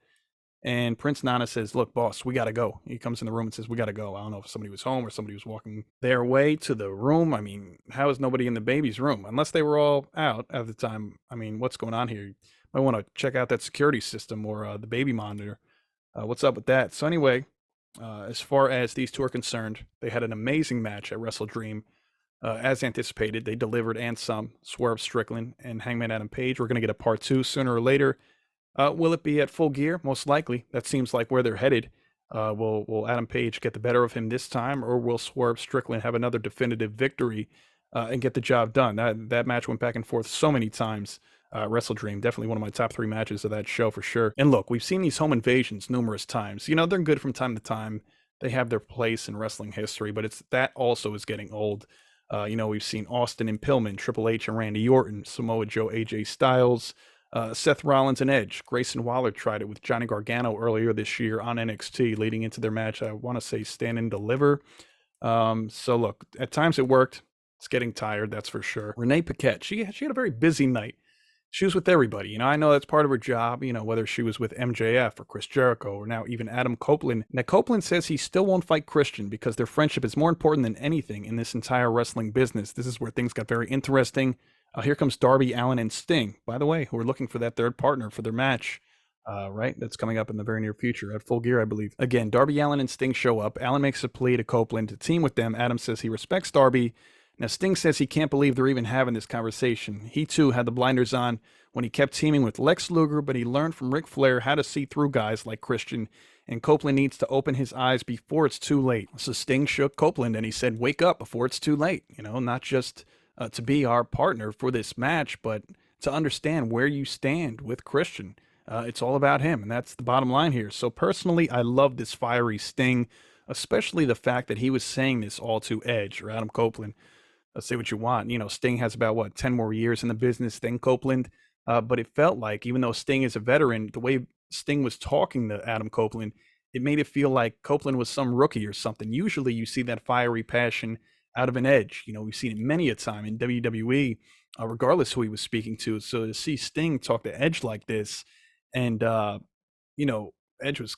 And Prince Nana says, look, boss, we got to go. He comes in the room and says, we got to go. I don't know if somebody was home or somebody was walking their way to the room. I mean, how is nobody in the baby's room? Unless they were all out at the time. I mean, what's going on here? You might want to check out that security system or the baby monitor. What's up with that? So anyway, as far as these two are concerned, they had an amazing match at Wrestle Dream. As anticipated, they delivered and some. Swerve Strickland and Hangman Adam Page. We're going to get a part 2 sooner or later. Will it be at Full Gear? Most likely. That seems like where they're headed. Will Adam Page get the better of him this time, or will Swerve Strickland have another definitive victory and get the job done? That match went back and forth so many times. Wrestle Dream, definitely one of my top 3 matches of that show for sure. And look, we've seen these home invasions numerous times. They're good from time to time. They have their place in wrestling history, but that also is getting old. We've seen Austin and Pillman, Triple H and Randy Orton, Samoa Joe, AJ Styles, Seth Rollins and Edge. Grayson Waller tried it with Johnny Gargano earlier this year on NXT, leading into their match. I want to say Stand and Deliver. So look, at times it worked. It's getting tired, that's for sure. Renee Paquette, she had a very busy night. She was with everybody. I know that's part of her job, whether she was with MJF or Chris Jericho or now even Adam Copeland. Now, Copeland says he still won't fight Christian because their friendship is more important than anything in this entire wrestling business. This is where things got very interesting. Here comes Darby Allin and Sting, by the way, who are looking for that third partner for their match, right? That's coming up in the very near future at Full Gear, I believe. Again, Darby Allin and Sting show up. Allin makes a plea to Copeland to team with them. Adam says he respects Darby. Now, Sting says he can't believe they're even having this conversation. He, too, had the blinders on when he kept teaming with Lex Luger, but he learned from Ric Flair how to see through guys like Christian, and Copeland needs to open his eyes before it's too late. So Sting shook Copeland, and he said, wake up before it's too late. Not just to be our partner for this match, but to understand where you stand with Christian. It's all about him, and that's the bottom line here. So personally, I love this fiery Sting, especially the fact that he was saying this all to Edge or Adam Copeland. Say what you want. Sting has about 10 more years in the business than Copeland. But it felt like, even though Sting is a veteran, the way Sting was talking to Adam Copeland, it made it feel like Copeland was some rookie or something. Usually you see that fiery passion out of an Edge. We've seen it many a time in WWE, regardless who he was speaking to. So to see Sting talk to Edge like this, and, Edge was,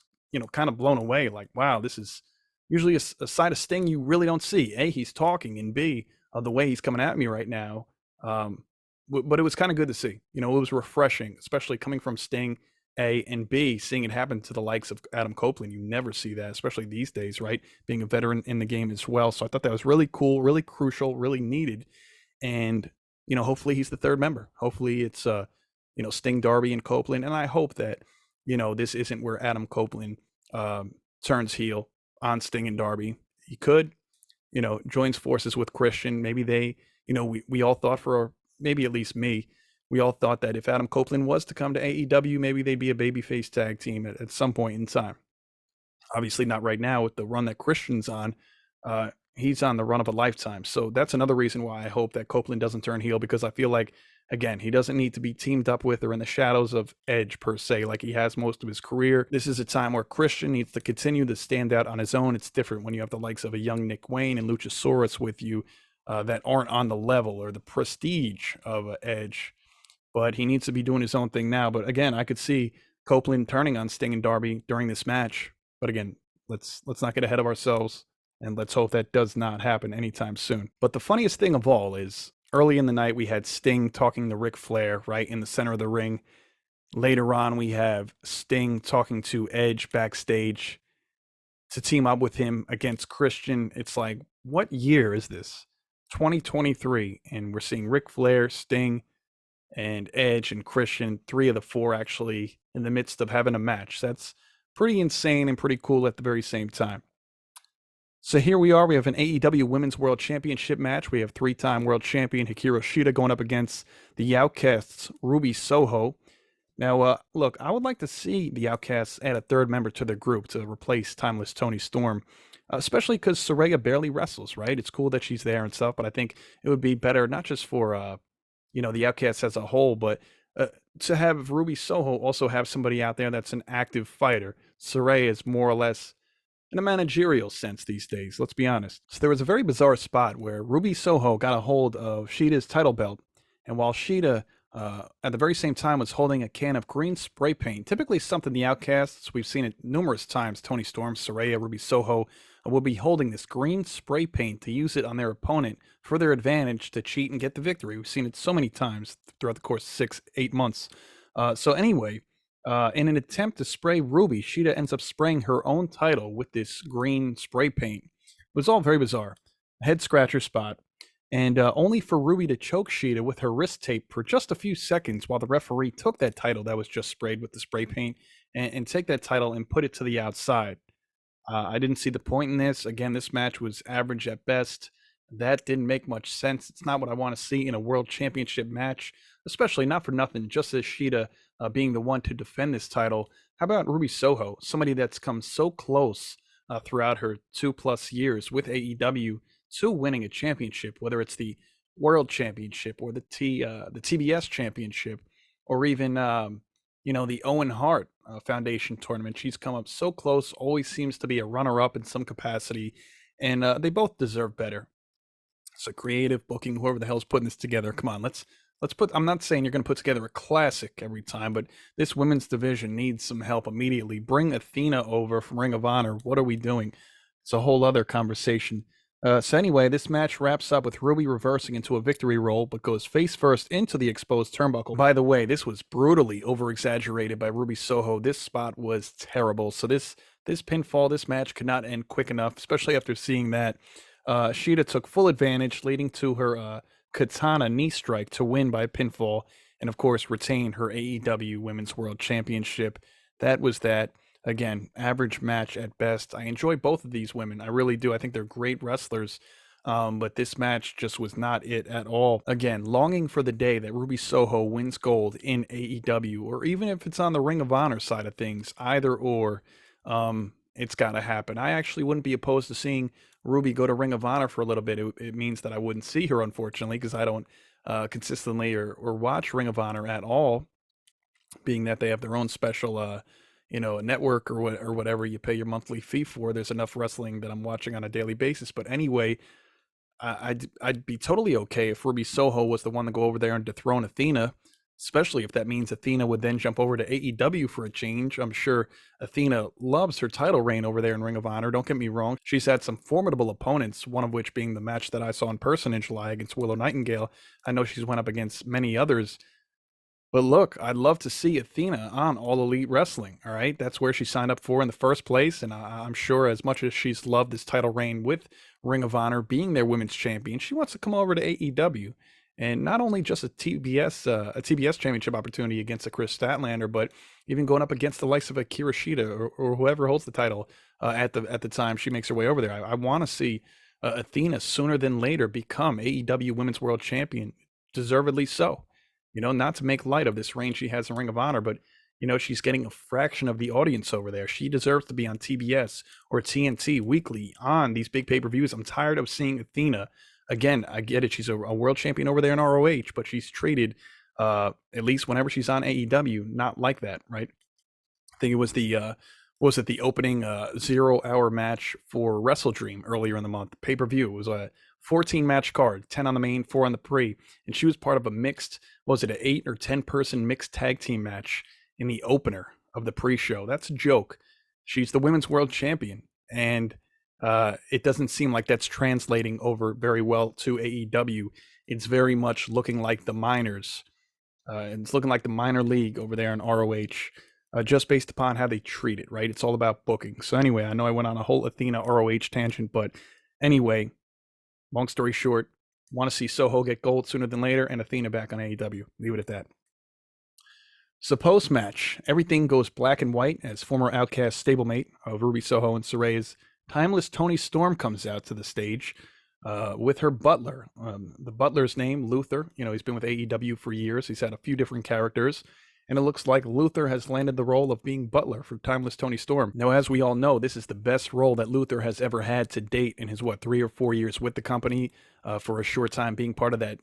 kind of blown away. Like, wow, this is usually a side of Sting you really don't see. A, he's talking, and B, the way he's coming at me right now. But it was kind of good to see. It was refreshing, especially coming from Sting, A, and B, seeing it happen to the likes of Adam Copeland. You never see that, especially these days, right? Being a veteran in the game as well. So I thought that was really cool, really crucial, really needed. And, hopefully he's the third member. Hopefully it's, Sting, Darby, and Copeland. And I hope that, this isn't where Adam Copeland turns heel on Sting and Darby. He could, joins forces with Christian. Maybe they, we all thought maybe at least me, we all thought that if Adam Copeland was to come to AEW, maybe they'd be a babyface tag team at some point in time. Obviously not right now with the run that Christian's on. He's on the run of a lifetime. So that's another reason why I hope that Copeland doesn't turn heel, because I feel like, again, he doesn't need to be teamed up with or in the shadows of Edge per se, like he has most of his career. This is a time where Christian needs to continue to stand out on his own. It's different when you have the likes of a young Nick Wayne and Luchasaurus with you that aren't on the level or the prestige of Edge. But he needs to be doing his own thing now. But again, I could see Copeland turning on Sting and Darby during this match. But again, let's not get ahead of ourselves. And let's hope that does not happen anytime soon. But the funniest thing of all is, early in the night, we had Sting talking to Ric Flair right in the center of the ring. Later on, we have Sting talking to Edge backstage to team up with him against Christian. It's like, what year is this? 2023. And we're seeing Ric Flair, Sting, and Edge and Christian, 3 of the 4 actually in the midst of having a match. That's pretty insane and pretty cool at the very same time. So here we are. We have an AEW Women's World Championship match. We have 3-time world champion Hikaru Shida going up against the Outcasts, Ruby Soho. Now, look, I would like to see the Outcasts add a third member to their group to replace Timeless Toni Storm. especially because Saraya barely wrestles, right? It's cool that she's there and stuff, but I think it would be better not just for the Outcasts as a whole, but uh, to have Ruby Soho also have somebody out there that's an active fighter. Saraya is more or less in a managerial sense these days, let's be honest. So there was a very bizarre spot where Ruby Soho got a hold of Shida's title belt, and while Shida, at the very same time, was holding a can of green spray paint, typically something the Outcasts, we've seen it numerous times, Toni Storm, Saraya, Ruby Soho, will be holding this green spray paint to use it on their opponent for their advantage to cheat and get the victory. We've seen it so many times throughout the course of 6, 8 months. So anyway, in an attempt to spray Ruby, Shida ends up spraying her own title with this green spray paint. It was all very bizarre. A head scratcher spot. And only for Ruby to choke Shida with her wrist tape for just a few seconds while the referee took that title that was just sprayed with the spray paint and take that title and put it to the outside. I didn't see the point in this. Again, this match was average at best. That didn't make much sense. It's not what I want to see in a world championship match, especially not for nothing, just as Shida being the one to defend this title. How about Ruby Soho, somebody that's come so close throughout her 2+ years with AEW to winning a championship, whether it's the World Championship or the TBS Championship, or even the Owen Hart Foundation tournament. She's come up so close, always seems to be a runner-up in some capacity, and they both deserve better. So creative booking, whoever the hell's putting this together, come on, let's put. I'm not saying you're going to put together a classic every time, but this women's division needs some help immediately. Bring Athena over from Ring of Honor. What are we doing? It's a whole other conversation. So anyway, this match wraps up with Ruby reversing into a victory roll, but goes face first into the exposed turnbuckle. By the way, this was brutally over-exaggerated by Ruby Soho. This spot was terrible. So this pinfall, this match could not end quick enough, especially after seeing that. Shida took full advantage, leading to her katana knee strike to win by pinfall, and of course retain her AEW Women's World Championship. That was that. Again, average match at best. I enjoy both of these women. I really do. I think they're great wrestlers. But this match just was not it at all. Again, longing for the day that Ruby Soho wins gold in AEW, or even if it's on the Ring of Honor side of things, either or, it's got to happen. I actually wouldn't be opposed to seeing Ruby go to Ring of Honor for a little bit. It means that I wouldn't see her, unfortunately, because I don't consistently or watch Ring of Honor at all, being that they have their own special network or whatever you pay your monthly fee for. There's enough wrestling that I'm watching on a daily basis. But anyway, I'd be totally okay if Ruby Soho was the one to go over there and dethrone Athena, especially if that means Athena would then jump over to AEW for a change. I'm sure Athena loves her title reign over there in Ring of Honor. Don't get me wrong. She's had some formidable opponents, one of which being the match that I saw in person in July against Willow Nightingale. I know she's went up against many others. But look, I'd love to see Athena on All Elite Wrestling, all right? That's where she signed up for in the first place, and I'm sure as much as she's loved this title reign with Ring of Honor being their women's champion, she wants to come over to AEW. And not only just a TBS championship opportunity against a Chris Statlander, but even going up against the likes of Akira Shida or whoever holds the title at the time she makes her way over there. I want to see Athena sooner than later become AEW Women's World Champion, deservedly so. Not to make light of this reign she has in Ring of Honor, but, she's getting a fraction of the audience over there. She deserves to be on TBS or TNT weekly on these big pay-per-views. I'm tired of seeing Athena. Again, I get it. She's a world champion over there in ROH, but she's treated, at least whenever she's on AEW, not like that, right? I think it was the opening 0-hour match for Wrestle Dream earlier in the month, pay-per-view. It was a 14-match card, 10 on the main, 4 on the pre, and she was part of a mixed, an 8 or 10-person mixed tag team match in the opener of the pre-show. That's a joke. She's the women's world champion, and it doesn't seem like that's translating over very well to AEW. It's very much looking like the minors. It's looking like the minor league over there in ROH, just based upon how they treat it, right? It's all about booking. So anyway, I know I went on a whole Athena ROH tangent, but anyway, long story short, want to see Soho get gold sooner than later and Athena back on AEW. Leave it at that. So post-match, everything goes black and white as former Outcast stablemate of Ruby Soho and Saraya's timeless Toni Storm comes out to the stage with her butler. The butler's name, Luther. He's been with AEW for years. He's had a few different characters. and it looks like Luther has landed the role of being Butler for Timeless Toni Storm. Now, as we all know, this is the best role that Luther has ever had to date in his, 3 or 4 years with the company, for a short time being part of that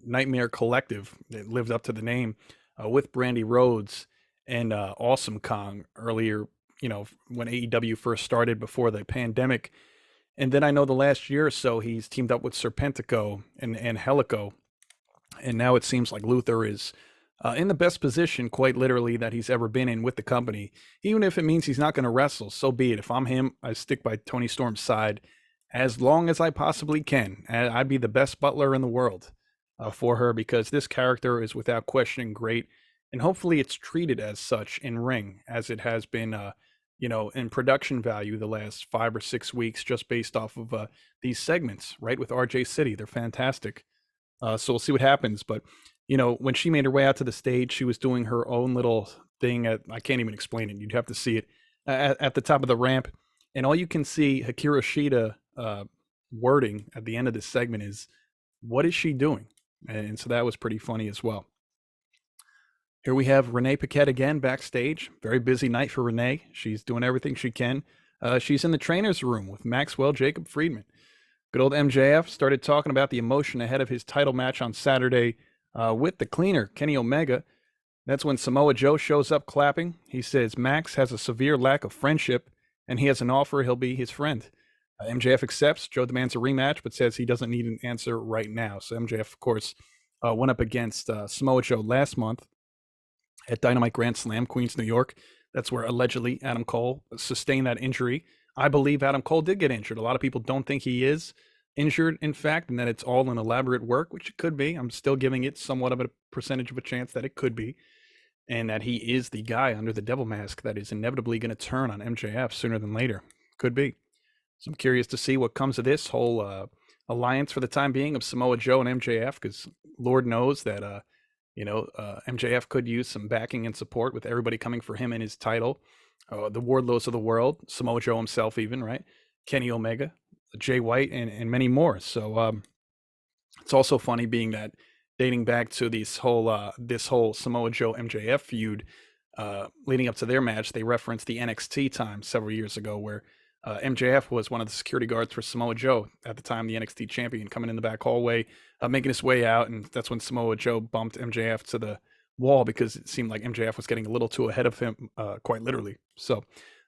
Nightmare Collective that lived up to the name, with Brandy Rhodes and Awesome Kong earlier, when AEW first started before the pandemic. And then I know the last year or so, he's teamed up with Serpentico and Helico. And now it seems like Luther is in the best position, quite literally, that he's ever been in with the company. Even if it means he's not going to wrestle, so be it. If I'm him, I stick by Toni Storm's side as long as I possibly can. And I'd be the best butler in the world for her, because this character is without question great. And hopefully it's treated as such in ring as it has been, in production value the last 5 or 6 weeks, just based off of these segments, right? With RJ City. They're fantastic. So we'll see what happens. But, when she made her way out to the stage, she was doing her own little thing. I can't even explain it. You'd have to see it at the top of the ramp. And all you can see Hikaru Shida wording at the end of this segment is, "What is she doing?" And so that was pretty funny as well. Here we have Renee Paquette again backstage. Very busy night for Renee. She's doing everything she can. She's in the trainer's room with Maxwell Jacob Friedman. Good old MJF started talking about the emotion ahead of his title match on Saturday with the cleaner, Kenny Omega. That's when Samoa Joe shows up clapping. He says Max has a severe lack of friendship, and he has an offer he'll be his friend. MJF accepts. Joe demands a rematch, but says he doesn't need an answer right now. So MJF, of course, went up against Samoa Joe last month at Dynamite Grand Slam, Queens, New York. That's where allegedly Adam Cole sustained that injury. I believe Adam Cole did get injured. A lot of people don't think he is injured, in fact, and that it's all an elaborate work, which it could be. I'm still giving it somewhat of a percentage of a chance that it could be, and that he is the guy under the devil mask that is inevitably going to turn on MJF sooner than later. Could be. So I'm curious to see what comes of this whole alliance for the time being of Samoa Joe and MJF, because Lord knows that MJF could use some backing and support with everybody coming for him in his title. The Wardlows of the world, Samoa Joe himself even, right? Kenny Omega, Jay White, and many more. So it's also funny being that dating back to this whole Samoa Joe MJF feud, leading up to their match, they referenced the NXT time several years ago where MJF was one of the security guards for Samoa Joe at the time, the NXT champion, coming in the back hallway, making his way out, and that's when Samoa Joe bumped MJF to the wall because it seemed like MJF was getting a little too ahead of him, quite literally. So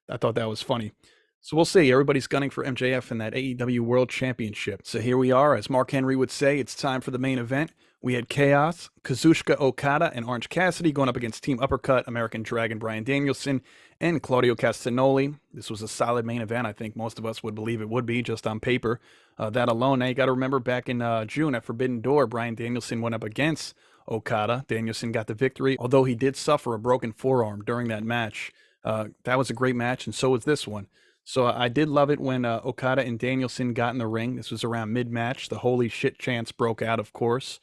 I thought that was funny. So we'll see. Everybody's gunning for MJF in that AEW World Championship. So here we are. As Mark Henry would say, it's time for the main event. We had Chaos, Kazuchika Okada, and Orange Cassidy going up against Team Uppercut, American Dragon Bryan Danielson, and Claudio Castagnoli. This was a solid main event. I think most of us would believe it would be, just on paper. That alone. Now you got to remember back in June at Forbidden Door, Bryan Danielson went up against Okada. Danielson got the victory, although he did suffer a broken forearm during that match. That was a great match, and so was this one. So I did love it when Okada and Danielson got in the ring. This was around mid-match. The holy shit chants broke out, of course.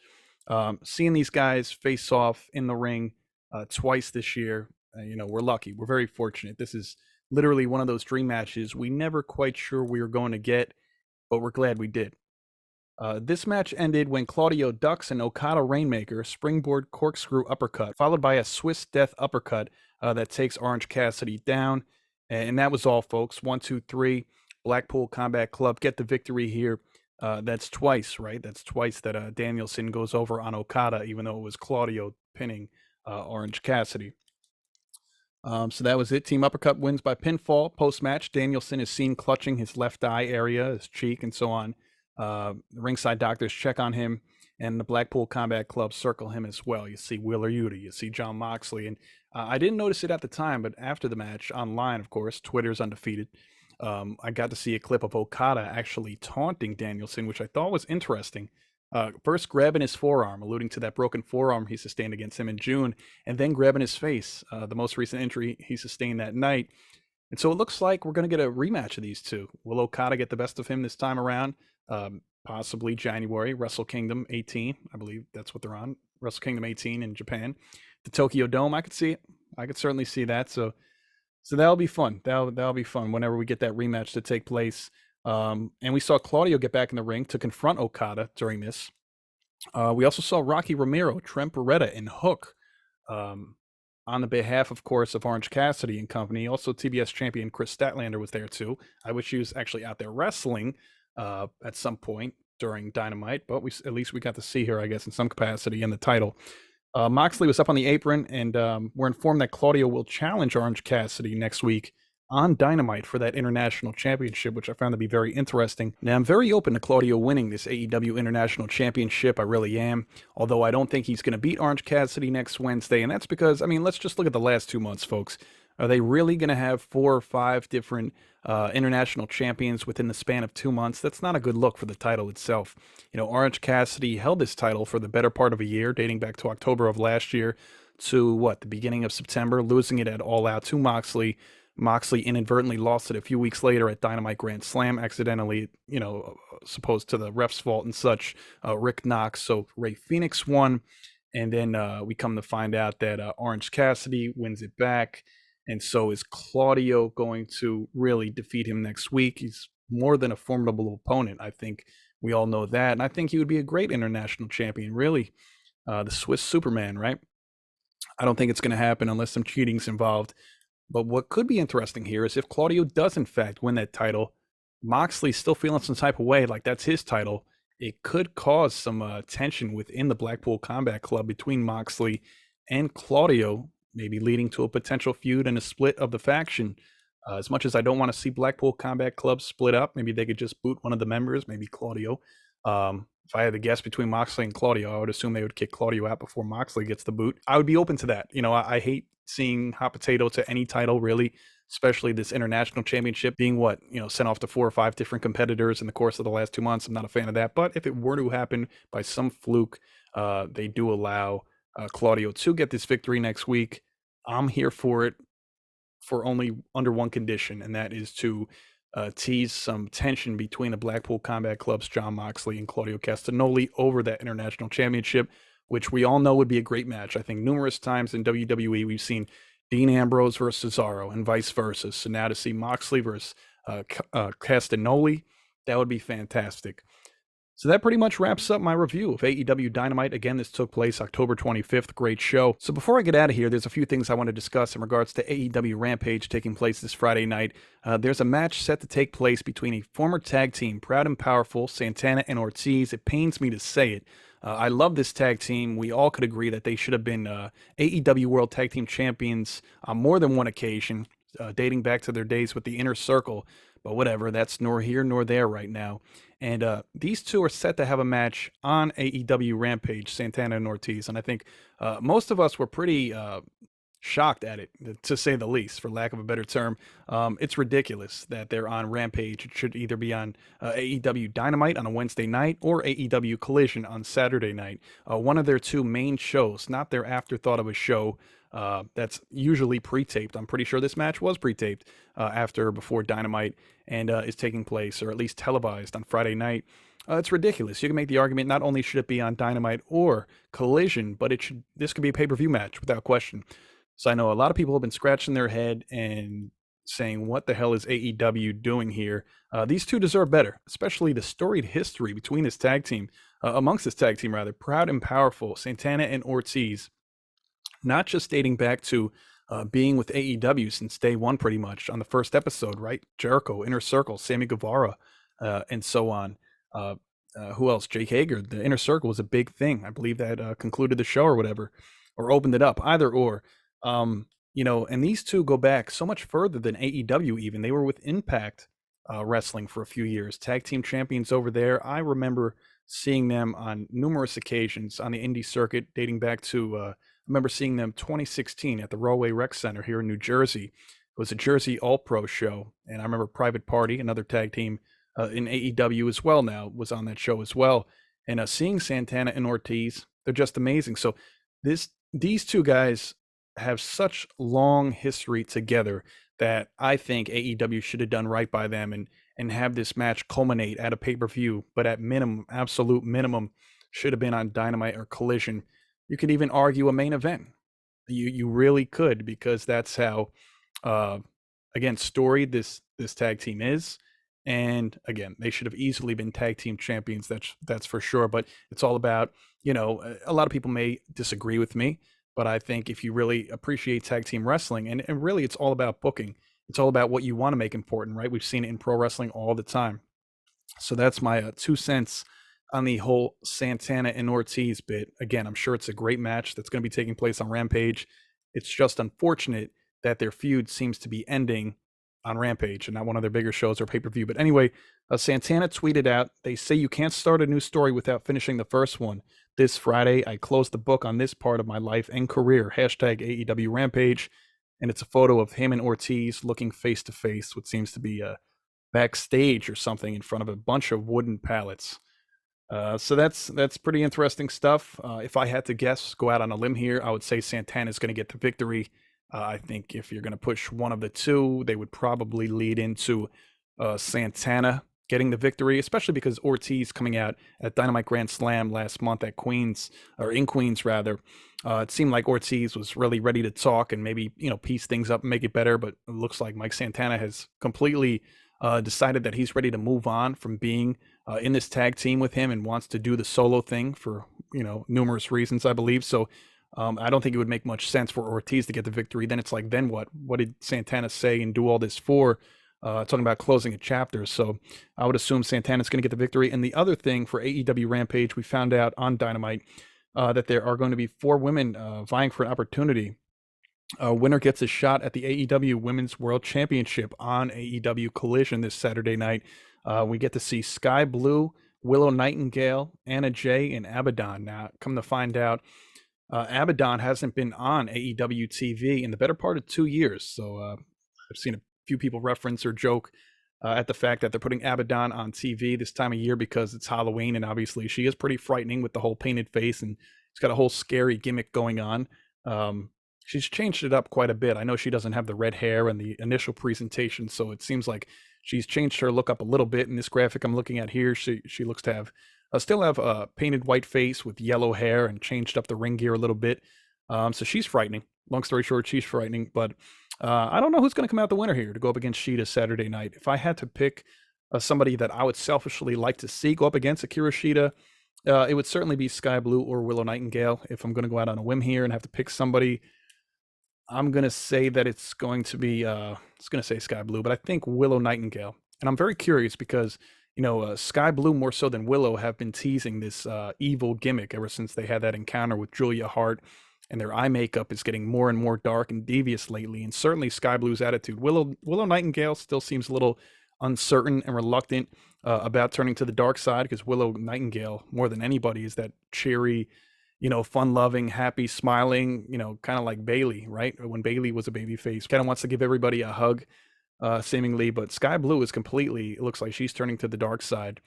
Seeing these guys face off in the ring twice this year, we're lucky. We're very fortunate. This is literally one of those dream matches we never quite sure we were going to get, but we're glad we did. This match ended when Claudio ducks an Okada Rainmaker springboard corkscrew uppercut, followed by a Swiss Death uppercut that takes Orange Cassidy down. And that was all, folks. 1, 2, 3. Blackpool Combat Club get the victory here. That's twice, right? That's twice that Danielson goes over on Okada, even though it was Claudio pinning Orange Cassidy. So that was it. Team Uppercut wins by pinfall. Post-match, Danielson is seen clutching his left eye area, his cheek, and so on. The ringside doctors check on him, and the Blackpool Combat Club circle him as well. You see Wheeler Yuta, you see John Moxley, and I didn't notice it at the time, but after the match, online, of course, Twitter's undefeated. I got to see a clip of Okada actually taunting Danielson, which I thought was interesting. First grabbing his forearm, alluding to that broken forearm he sustained against him in June, and then grabbing his face, the most recent injury he sustained that night. And so it looks like we're going to get a rematch of these two. Will Okada get the best of him this time around? Possibly January, Wrestle Kingdom 18. I believe that's what they're on. Wrestle Kingdom 18 in Japan. The Tokyo Dome, I could see it. I could certainly see that. So that'll be fun. That'll be fun whenever we get that rematch to take place. And we saw Claudio get back in the ring to confront Okada during this. We also saw Rocky Romero, Trent Beretta, and Hook on the behalf, of course, of Orange Cassidy and company. Also, TBS champion Chris Statlander was there too. I wish he was actually out there wrestling at some point during Dynamite, but at least we got to see her, I guess, in some capacity in the title. Moxley was up on the apron, and we're informed that Claudio will challenge Orange Cassidy next week on Dynamite for that international championship, which I found to be very interesting. Now, I'm very open to Claudio winning this AEW International Championship. I really am. Although I don't think he's going to beat Orange Cassidy next Wednesday. And that's because, I mean, let's just look at the last 2 months, folks. Are they really going to have 4 or 5 different international champions within the span of 2 months? That's not a good look for the title itself. You know, Orange Cassidy held this title for the better part of a year, dating back to October of last year to the beginning of September, losing it at All Out to Moxley. Moxley inadvertently lost it a few weeks later at Dynamite Grand Slam, accidentally, supposed to the ref's fault and such. Rick Knox, so Ray Phoenix won. And then we come to find out that Orange Cassidy wins it back. And so is Claudio going to really defeat him next week? He's more than a formidable opponent. I think we all know that. And I think he would be a great international champion, really. The Swiss Superman, right? I don't think it's going to happen unless some cheating's involved. But what could be interesting here is if Claudio does, in fact, win that title, Moxley's still feeling some type of way, like that's his title. It could cause some tension within the Blackpool Combat Club between Moxley and Claudio, maybe leading to a potential feud and a split of the faction. As much as I don't want to see Blackpool Combat Club split up, maybe they could just boot one of the members, maybe Claudio. If I had to guess between Moxley and Claudio, I would assume they would kick Claudio out before Moxley gets the boot. I would be open to that. I hate seeing hot potato to any title, really, especially this international championship being sent off to 4 or 5 different competitors in the course of the last 2 months. I'm not a fan of that. But if it were to happen by some fluke, they do allow Claudio to get this victory next week. I'm here for it for only under one condition, and that is to tease some tension between the Blackpool Combat Club's Jon Moxley and Claudio Castagnoli over that international championship, which we all know would be a great match. I think numerous times in WWE we've seen Dean Ambrose versus Cesaro and vice versa. So now to see Moxley versus Castagnoli, that would be fantastic. So that pretty much wraps up my review of AEW Dynamite. Again, this took place October 25th. Great show. So before I get out of here, there's a few things I want to discuss in regards to AEW Rampage taking place this Friday night. There's a match set to take place between a former tag team, Proud and Powerful, Santana and Ortiz. It pains me to say it. I love this tag team. We all could agree that they should have been AEW World Tag Team Champions on more than one occasion, dating back to their days with the Inner Circle. But whatever, that's nor here nor there right now. And these two are set to have a match on AEW Rampage, Santana and Ortiz. And I think most of us were pretty shocked at it, to say the least, for lack of a better term. It's ridiculous that they're on Rampage. It should either be on AEW Dynamite on a Wednesday night or AEW Collision on Saturday night. One of their 2 main shows, not their afterthought of a show that's usually pre-taped. I'm pretty sure this match was pre-taped before Dynamite and is taking place, or at least televised, on Friday night. It's ridiculous. You can make the argument not only should it be on Dynamite or Collision, but this could be a pay-per-view match without question. So I know a lot of people have been scratching their head and saying, what the hell is AEW doing here? These two deserve better, especially the storied history between this tag team, amongst this tag team rather, Proud and Powerful, Santana and Ortiz, not just dating back to being with AEW since day one, pretty much, on the first episode, right? Jericho, Inner Circle, Sammy Guevara, and so on. Who else? Jake Hager. The Inner Circle was a big thing. I believe that concluded the show or whatever, or opened it up, either or. And these two go back so much further than AEW even. They were with Impact Wrestling for a few years, tag team champions over there. I remember seeing them on numerous occasions on the indie circuit, dating back to, I remember seeing them 2016 at the Rahway Rec Center here in New Jersey. It was a Jersey All-Pro show, and I remember Private Party, another tag team in AEW as well now, was on that show as well. And seeing Santana and Ortiz, they're just amazing. So these two guys have such long history together that I think AEW should have done right by them and have this match culminate at a pay-per-view, but at minimum, absolute minimum, should have been on Dynamite or Collision. You could even argue a main event. You really could, because that's how again storied this tag team is. And again, they should have easily been tag team champions. That's for sure. But it's all about, a lot of people may disagree with me, But I think if you really appreciate tag team wrestling, and really it's all about booking, it's all about what you want to make important, right? We've seen it in pro wrestling all the time. So that's my 2 cents on the whole Santana and Ortiz bit. Again, I'm sure it's a great match that's going to be taking place on Rampage. It's just unfortunate that their feud seems to be ending on Rampage and not one of their bigger shows or pay-per-view. But anyway, Santana tweeted out, they say you can't start a new story without finishing the first one. This Friday, I closed the book on this part of my life and career. Hashtag AEW Rampage. And it's a photo of him and Ortiz looking face to face, what seems to be backstage or something in front of a bunch of wooden pallets. So that's pretty interesting stuff. If I had to guess, go out on a limb here, I would say Santana's going to get the victory. I think if you're going to push one of the two, they would probably lead into Santana getting the victory, especially because Ortiz coming out at Dynamite Grand Slam last month at Queens, or in Queens rather. It seemed like Ortiz was really ready to talk and maybe, piece things up and make it better, but it looks like Mike Santana has completely decided that he's ready to move on from being in this tag team with him and wants to do the solo thing for, numerous reasons, I believe. So I don't think it would make much sense for Ortiz to get the victory. Then it's like, then what? What did Santana say and do all this for? Talking about closing a chapter. So I would assume Santana's going to get the victory. And the other thing for AEW Rampage, we found out on Dynamite that there are going to be 4 women vying for an opportunity. Winner gets a shot at the AEW Women's World Championship on AEW Collision this Saturday night. We get to see Sky Blue, Willow Nightingale, Anna Jay, and Abaddon. Now, come to find out, Abaddon hasn't been on AEW TV in the better part of 2 years. So I've seen a few people reference or joke at the fact that they're putting Abaddon on TV this time of year because it's Halloween, and obviously she is pretty frightening with the whole painted face, and she's got a whole scary gimmick going on. She's changed it up quite a bit. I know she doesn't have the red hair and the initial presentation, so it seems like she's changed her look up a little bit. In this graphic I'm looking at here, she looks to have still have a painted white face with yellow hair and changed up the ring gear a little bit. So she's frightening. Long story short, she's frightening. But I don't know who's going to come out the winner here to go up against Shida Saturday night. If I had to pick somebody that I would selfishly like to see go up against Akira Shida, it would certainly be Sky Blue or Willow Nightingale. If I'm going to go out on a whim here and have to pick somebody, I'm going to say that it's going to be, it's going to say Sky Blue, but I think Willow Nightingale. And I'm very curious because, Sky Blue more so than Willow have been teasing this evil gimmick ever since they had that encounter with Julia Hart, and their eye makeup is getting more and more dark and devious lately. And certainly Sky Blue's attitude. Willow Nightingale still seems a little uncertain and reluctant about turning to the dark side, because Willow Nightingale, more than anybody, is that cheery, fun-loving, happy, smiling, kind of like Bailey, right? When Bailey was a babyface, kind of wants to give everybody a hug, seemingly. But Sky Blue is completely, it looks like she's turning to the dark side.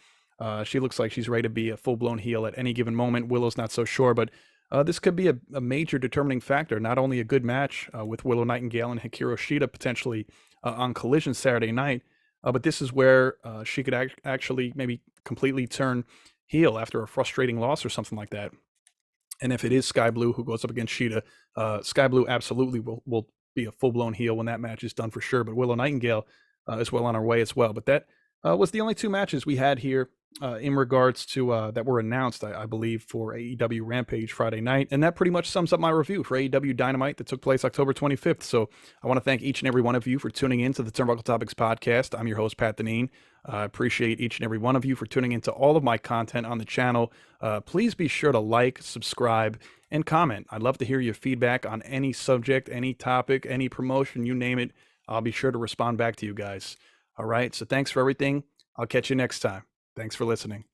She looks like she's ready to be a full-blown heel at any given moment. Willow's not so sure, but this could be a major determining factor. Not only a good match with Willow Nightingale and Hikaru Shida potentially on Collision Saturday night, but this is where she could actually maybe completely turn heel after a frustrating loss or something like that. And if it is Sky Blue who goes up against Shida, Sky Blue absolutely will be a full-blown heel when that match is done for sure. But Willow Nightingale is well on her way as well. But that was the only 2 matches we had here in regards to that were announced, I believe, for AEW Rampage Friday night. And that pretty much sums up my review for AEW Dynamite that took place October 25th. So I want to thank each and every one of you for tuning in to the Turnbuckle Topics podcast. I'm your host, Pat Deneen. I appreciate each and every one of you for tuning into all of my content on the channel. Please be sure to like, subscribe, and comment. I'd love to hear your feedback on any subject, any topic, any promotion, you name it. I'll be sure to respond back to you guys. All right, so thanks for everything. I'll catch you next time. Thanks for listening.